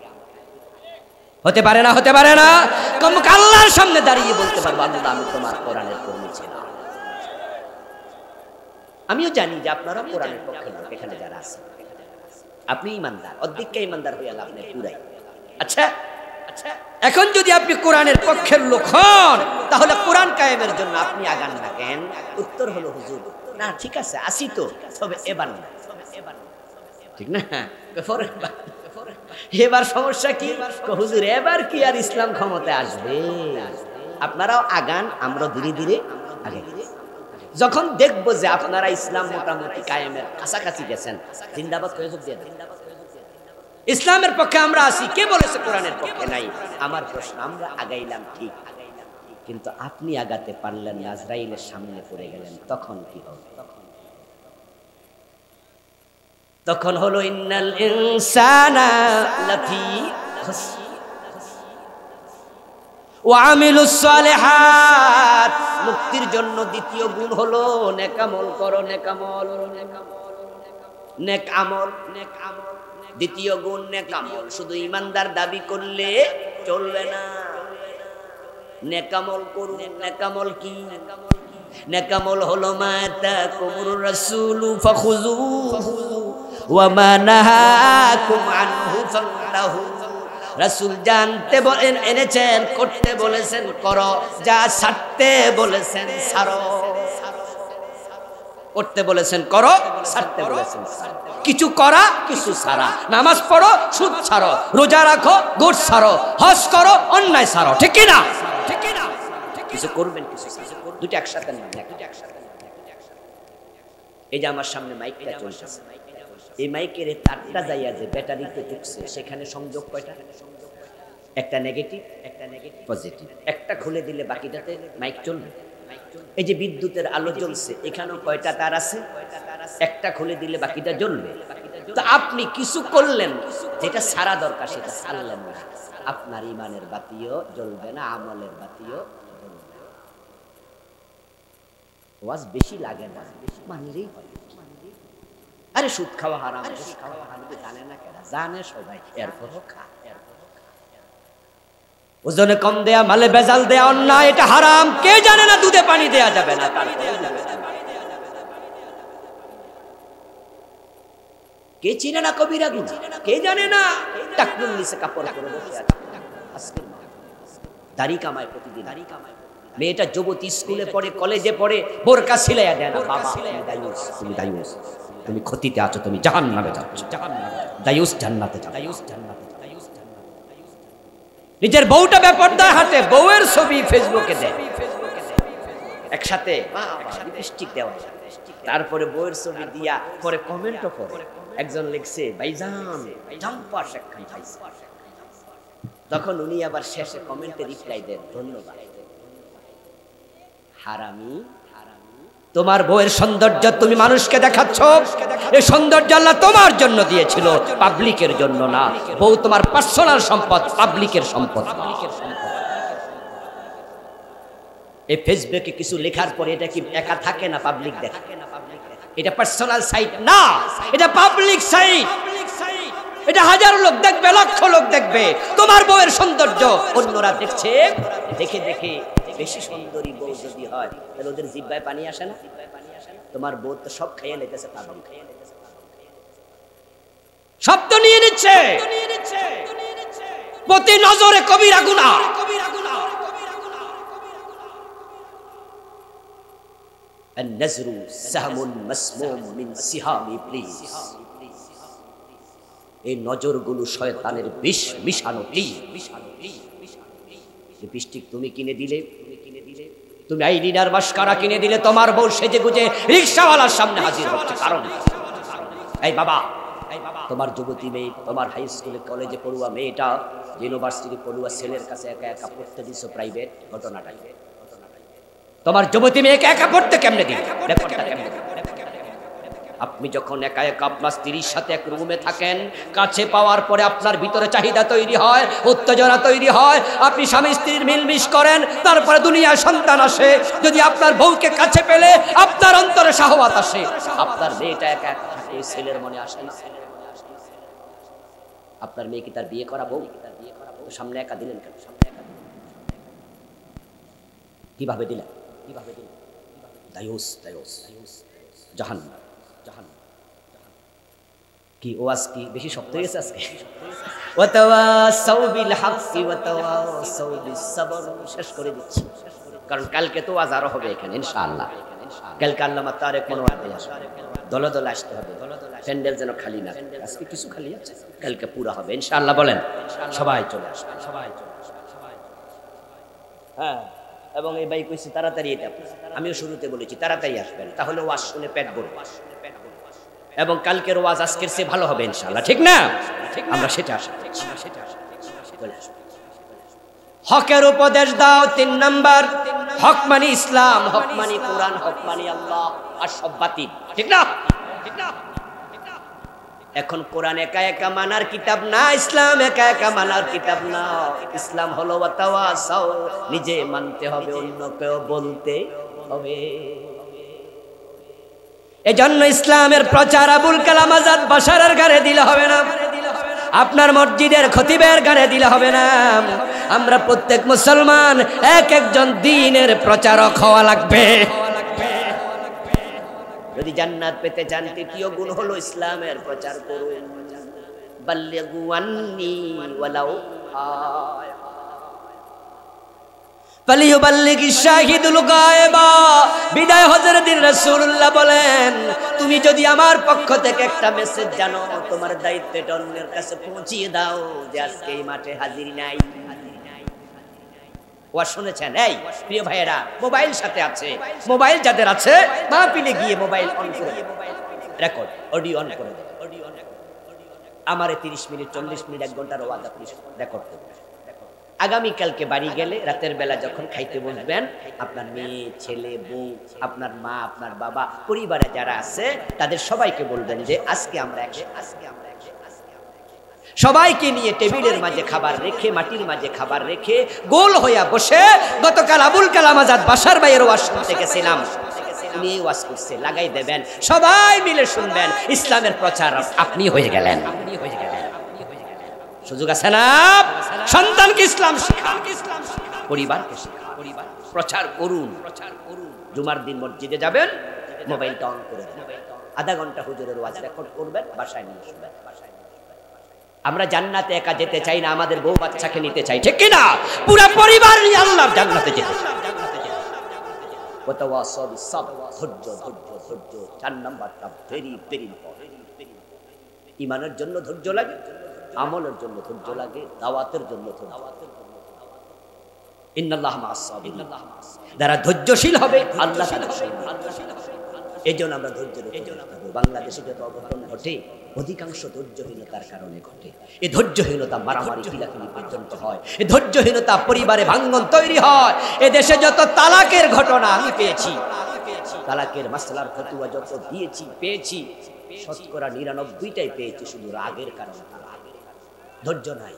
হতে পারে না? হতে পারে না? আল্লাহর সামনে দাঁড়িয়ে বলতে পারবো, আল্লাহ আমি তোমার কোরআনের কর্মী ছিলাম। আমিও জানি যে আপনারা কোরআনের পক্ষের লোক এখানে যারা আছে, আপনি ইমানদার, অর্ধেককে ইমানদার হয়ে লাভ নেই পুরাই। আচ্ছা, এখন যদি আপনি কোরআনের পক্ষের লোক হন, তাহলে কোরআন কায়েমের জন্য আপনি আগান না কেন? উত্তর হলো হুজুর না, ঠিক আছে আসি তো, তবে এবার না, ঠিক না? এবার সমস্যা কি হুজুর? এবার কি আর ইসলাম ক্ষমতায় আসবে? আপনারাও আগান, আমরা ধীরে ধীরে আগে। যখন দেখবো যে আপনারা ইসলাম মোটামুটি কায়েমের কাছাকাছি গেছেন, জিন্দাবাদ করে যোগ দিয়ে দেন। ইসলামের পক্ষে আমরা আছি, কে বলেছে কোরআনের পক্ষে নাই? আমার প্রশ্ন, আমরা আগাইলাম ঠিক, কিন্তু আপনি আগাতে পারলেন না, আজরাইলের সামনে পড়ে গেলেন, তখন কি হবে? তখন হলো ইন্নাল ইনসানা লাফি খুসর ওয়া আমিলুস সালিহাত। মুক্তির জন্য দ্বিতীয় গুণ হলো নেকামল করো, নেকামল, নেক আমল। দ্বিতীয় গুণ নেকামল। শুধু ইমানদার দাবি করলে চলবে না, নেকামল করুন। নেকামল কি? নেকামল হলো মা তাকুমুর রাসূলু ফাখুযুহু ওয়া মা নাহাকুম আনহু ফান্তাহু। রাসূল জানতে বলেন এনেছেন, করতে বলেছেন করো, যা ছাড়তে বলেছেন ছাড়ো। করতে বলেছেন করো, ছাড়তে বলেছেন ছাড়ো। কিছু করা, কিছু ছাড়া। নামাজ পড়ো, সুদ ছাড়ো। রোজা রাখো, ঘুষ ছাড়ো। হজ করো, অন্যায় ছাড়ো। ঠিক কি না? কিছু করবেন, কিছু ছাড়বেন, দুটো একসাথে না। এই যে আমার সামনে মাইকটা চলছে, এই মাইকের তারটা যাইয়া যে ব্যাটারিতে ঢুকছে, সেখানে সংযোগ কয়টা? একটা নেগেটিভ, একটা পজিটিভ। একটা খুলে দিলে বাকিটাতে মাইক চলবে। এই যে বিদ্যুতের আলো জ্বলছে, এখানেও কয়টা তার আছে? একটা খুলে দিলে বাকিটা জ্বলবে। তো আপনি কিছু করলেন, যেটা সারা দরকার সেটা ছাড়লেন না, আপনার ইমানের বাতিও জ্বলবে না, আমলের বাতিও জ্বলবে না। ওয়াজ বেশি লাগে না, মানলেই হয়। আরে সুদ খাওয়া হারাম, ঘুষ খাওয়া হারাম, জানে না কেন? জানে সবাই, এরপরও খা। ওজনে কম দেয়া, মালে ভেজাল দেয়া অন্যায়, এটা হারাম। কে জানে না দুধে পানি দেয়া যাবে না? কে চিনে না কবিরা গুনাহ? কে জানে না টাকনুর নিচে কাপড় পরে বসে আছে? আজকে দাড়ি কামায় প্রতিদিন। মেয়েটা যুবতী, স্কুলে পড়ে, কলেজে পড়ে, বোরকা সিলাইয়া দেয় না। বাবা তুমি দায়ুস, তুমি ক্ষতিতে আছো, তুমি জাহান্নামে যাচ্ছ। দায়ুস জান্নাতে যাও। নিজের বউটা বেপরদায় হাঁটে, বউয়ের ছবি ফেসবুকে দেয়, একসাথে লিপস্টিক দেওয়া, তারপরে বউয়ের ছবি দিয়া পরে কমেন্টও করে। একজন লিখছে, ভাইজান জাম্পার শেখান খাইছে। তখন উনি আবার শেষে কমেন্টে রিপ্লাই দেন, ধন্যবাদ। হারামি, তোমার বউয়ের সৌন্দর্য তুমি মানুষকে দেখাচ্ছ, এই সৌন্দর্য আল্লাহ তোমার জন্য দিয়েছিল, পাবলিকের জন্য না। বউ তোমার পার্সোনাল সম্পদ, পাবলিকের সম্পদ না। এই ফেসবুকে কিছু লেখার পরে এটা কি একা থাকে না পাবলিক দেখে? এটা পার্সোনাল সাইট না, এটা পাবলিক সাইট। এটা হাজার লোক দেখবে, লক্ষ লোক দেখবে। তোমার বউয়ের সৌন্দর্য অন্যরা দেখছে, দেখে দেখে বেশি সুন্দরী বউ যদি হয় তাহলে ওদের জিহ্বায় পানি আসে না? তোমার বউ তো সব খেয়ে নিতেছে, পাবলিক সব তো নিয়ে নিচ্ছে। প্রতি নজরে কবিরা গুনাহ। النذر سهم مسموم من سهام ابلیس। এই নজরগুলো শয়তানের বিষ মিশানো তীর। লিপস্টিক তুমি কিনে দিলে তুমি আইডিনার মাস্কারা কিনে দিলে তোমার বউ সেজে গুজে রিক্সাওয়ালার সামনে হাজির হচ্ছে কারণ এই বাবা তোমার যুবতী মেয়ে, তোমার হাই স্কুলে কলেজে পড়ুয়া মেয়েটা ইউনিভার্সিটি পড়ুয়া ছেলের কাছে একা একা পড়তে দিছো প্রাইভেট, ঘটনাটা তোমার যুবতী মেয়েকে একা পড়তে কেমনে দিল? ব্যাপারটা কেমনে? আপনি যখন একা একা আপনার স্ত্রীর সাথে এক রুমে থাকেন, কাছে পাওয়ার পরে আপনার ভিতরে চাহিদা তৈরি হয়, উত্তেজনা তৈরি হয়, আপনি স্বামী স্ত্রীর মিলমিশ করেন, তারপরে দুনিয়ায় সন্তান আসে। যদি আপনার বউকে কাছে পেলে আপনার অন্তরে শাহওয়াত আসে, আপনার মেয়েটা একা একা থাকে, ছেলের মনে আসে না। আপনার মেয়ে কি তার বিয়ে করা বউ? সামনে একা দিলেন কেন? সামনে একা দিলেন কিভাবে দিলেন? কিভাবে দিলেন? দায়ুস দায়ুস জাহান্নাম। কি ওয়াজ কি বেশি শক্ত হয়েছে আজকে? ওয়াতাওয়াসাউ বিল হাক্কি ওয়াতাওয়াসাউ বিস সাবর। শেষ করে দিচ্ছি, কারণ কালকে তো ওয়াজ আরো হবে এখানে ইনশাআল্লাহ। কালকে আল্লামা তারেক মনোয়ার দিয়ে আসবে, দলে দলে আসতে হবে, প্যান্ডেল যেন খালি না। আজকে কিছু খালি আছে, কালকে পুরা হবে ইনশাআল্লাহ। বলেন সবাই চলে আসবে, সবাই চলে আসবে। হ্যাঁ, এবং এই ভাই কইছি তাড়াতাড়ি, এটা আমিও শুরুতে বলেছি তাড়াতাড়ি আসবেন, তাহলে ওয়াজ শুনে পেট ভরবে। এবং কালকের ওয়াজ আজকের চেয়ে ভালো হবে ইনশাআল্লাহ, ঠিক না? আমরা সেটা আশা করছি। হকের উপদেশ দাও 3 নাম্বার। হক মানে ইসলাম, হক মানে কোরআন, হক মানে আল্লাহ, আর সব বাতিল, ঠিক না? এখন কোরআন একা একা মানার কিতাব না, ইসলাম একা একা মানার কিতাব না। ইসলাম হলো ওয়াতাওয়াসাউ, নিজে মানতে হবে, অন্যকেও বলতে হবে। এজন্য ইসলামের প্রচার আবুল কালাম আজাদ বাশারের গাড়ে দিলে হবে না, আপনার মসজিদের খতিবের গাড়ে দিলে হবে না। আমরা প্রত্যেক মুসলমান এক একজন দ্বীনের প্রচারক হওয়া লাগবে। যদি জান্নাত পেতে চান, তৃতীয় গুণ হলো ইসলামের প্রচার করুন। বাল্লিগু আন্নী ওয়ালাউ আয়া ফালিয়ুবাল্লিগি শাহিদুল গায়বা। বিদায় হজের দিন রাসূলুল্লাহ বলেন, তুমি যদি আমার পক্ষ থেকে একটা মেসেজ জানো, তোমার দায়িত্বটা অন্যের কাছে পৌঁছিয়ে দাও যে আজকে এই মাঠে হাজির নাই। ওয়া শুনেছেন? এই প্রিয় ভাইয়েরা, মোবাইল সাথে আছে, মোবাইল যাদের আছে মাহফিলে গিয়ে মোবাইল অন করে রেকর্ড অডিও অন করে দেন। আমারে 30 মিনিট 40 মিনিট 1 ঘন্টার ওয়াজ আপনি রেকর্ড করবেন। আগামীকালকে বাড়ি গেলে রাতের বেলা যখন খাইতে বসবেন, আপনার মেয়ে, ছেলে, বউ, আপনার মা, আপনার বাবা, পরিবারে যারা আছে তাদের সবাইকে বলবেন যে আজকে আমরা সবাইকে নিয়ে টেবিলের মাঝে খাবার রেখে, মাটির মাঝে খাবার রেখে গোল হইয়া বসে, গতকাল আবুল কালাম আজাদ বাশার ভাইয়ের ওয়াজ শুনতে গেছিলাম, উনি ওয়াজ করছে, লাগাই দেবেন, সবাই মিলে শুনবেন, ইসলামের প্রচার আপনি হয়ে গেলেন। সুযোগ আছে না? সন্তানকে ইসলাম শিখান, পরিবারকে শিখান, প্রচার করুন। জুমার দিন মসজিদে যাবেন, মোবাইলটা অন করে দেবেন, আধা ঘন্টা হুজুরের ওয়াজ রেকর্ড করবেন, বাসায় নিয়ে শুনবেন। আমরা জান্নাতে একা যেতে চাই না, আমাদের বউ বাচ্চাকে নিতে চাই, ঠিক কিনা? পুরো পরিবার নিয়ে আল্লাহর জান্নাতে যেতে চাই। ওয়াতাওয়াসাউ বিস সাবর, ধৈর্য ধৈর্য ধৈর্য। 4 নাম্বারটা ভেরি ভেরি ইম্পর্টেন্ট। ঈমানের জন্য ধৈর্য লাগে, আমলের জন্য ধৈর্য লাগে, দাওয়াতের জন্য ধৈর্য লাগে। ইন্নাল্লাহ মা'আস সাবিরিন, যারা ধৈর্যশীল হবে আল্লাহ তাদের সঙ্গে। এজন্য আমরা ধৈর্য রেখে বাংলাদেশে যত অঘটন ঘটে, অধিকাংশ ধৈর্যহীনতার কারণে ঘটে। এই ধৈর্যহীনতা মারামারি কিলাকিলি পর্যন্ত হয়, এই ধৈর্যহীনতা পরিবারে ভাঙ্গন তৈরি হয়। এ দেশে যত তালাকের ঘটনা আমি পেয়েছি, তালাকের মাসলার ফতোয়া যত দিয়েছি পেয়েছি, শতকরা 99টাই পেয়েছি শুধু রাগের কারণে। ধৈর্য নাই,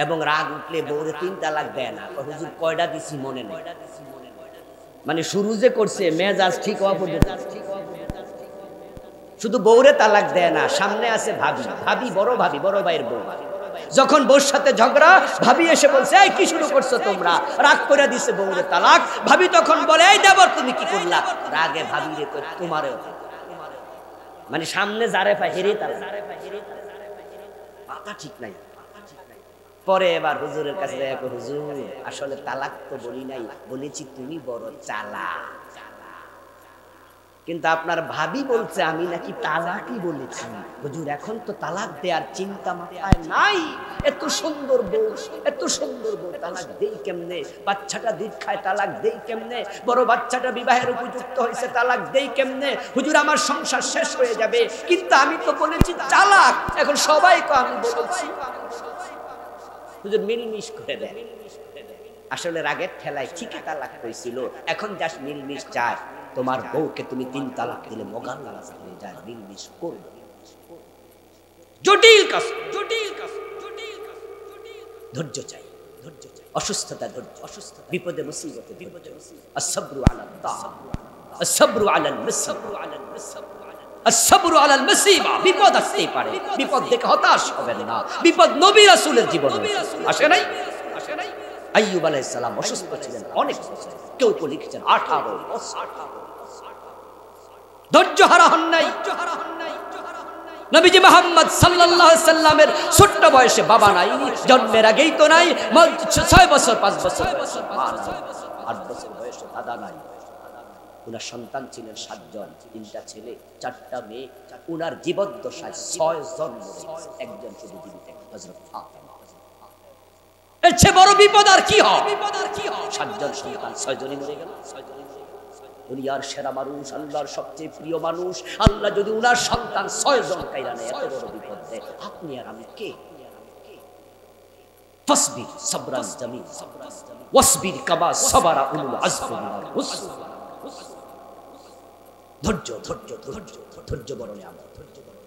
এবং রাগ উঠলে বউরে 3 তালাক দেয় না। হুজুর কয়টা দিছি মনে নেই, মানে শুরু যে করছে মেজাজ ঠিক হওয়া পর্যন্ত শুধু বউরে তালাক দেয় না, সামনে আছে ভাবি, ভাবি বড় ভাইয়ের বউ। যখন বউর সাথে ঝগড়া, ভাবি এসে বলছে এই কি শুরু করছো তোমরা, রাগ করে দিছে বউরে তালাক। ভাবি তখন বলে এই দেবর তুমি কি করলা, রাগে ভাবি রে কই তোমারেও, মানে সামনে যারে পায় হেরে তালাক, মাথা ঠিক নাই। পরে এবার হুজুরের কাছে দেখো, হুজুর আসলে তালাক তো বলি নাই, বলেছি তুমি বড় চালাক। কিন্তু আপনার ভাবি বলছে আমি নাকি তালাকই বলেছি। হুজুর এখন তো তালাক দেওয়ার চিন্তা মাথায় নাই, এত সুন্দর বউ, এত সুন্দর বউ, তালাক দেই কেমনে? বাচ্চাটা দুধ খায়, তালাক দেই কেমনে? বড় বাচ্চাটা বিবাহের উপযুক্ত হয়েছে, তালাক দেই কেমনে? হুজুর আমার সংসার শেষ হয়ে যাবে। কিন্তু আমি তো বলেছি তালাক, এখন সবাই তো আমি বলেছি। হুজুর মিলমিশ করে দেন। আসলে রাগের ঠেলায় ঠিকই তালাক হয়েছিল, এখন জাস্ট মিলমিশ চায়। তোমার বউকে তুমি 3 তালাক দিলে মগাল নারাজ হয়ে যায়, মিলমিশ করবে। জটিল কাজ, জটিল কাজ, জটিল কাজ। ধৈর্য চাই, ধৈর্য চাই। অসুস্থতা ধৈর্য, অসুস্থতা, বিপদে মুসিবতে বিপদে আসসাবরু আলা তাআ, আসসাবরু আলা আল-মুসিবা, আসসাবরু আলা আল-মুসিবা। বিপদ আসতেই পারে, বিপদ দেখে হতাশ হবেন না। বিপদ নবী রাসূলের জীবনে আসে নাই, আসে নাই। আইয়ুব আলাইহিস সালাম অসুস্থ ছিলেন অনেক বছর, কেউ কেউ লিখেছেন 18 বছর। ধৈর্য হারা হন নাই। নবীজি মুহাম্মদ সাল্লাল্লাহু আলাইহি সাল্লামের ছোট্ট বয়সে বাবা নাই, জন্মের আগেই তো নাই, 6 বছর 5 বছর 8 বছর বয়সে দাদা নাই। উনার সন্তান ছিলেন 7 জন, 3টা ছেলে 4টা মেয়ে। উনার জীবদ্দশায় 6 জন মরে, একজন শুধু জীবিত, হযরত ফাতেমা। এর চেয়ে বড় বিপদ আর কি হয়? 7 জন সন্তান, 6 জনই মরে গেল। দুনিয়ার সেরা মানুষ, আল্লাহর সবচেয়ে প্রিয় মানুষ, আল্লাহ যদি উনার সন্তান 6 জন কাইরা নেয়, এত বড় বিপদ দেয়, আপনি আর আমি কে? ফাসবির সাবরান জামিল ওয়াসবির কামা সাবারা উলুল আজমি মিনার রুসুল। ধৈর্য, ধৈর্য, ধৈর্য, ধৈর্য বরণে আমরা, ধৈর্য বরণে।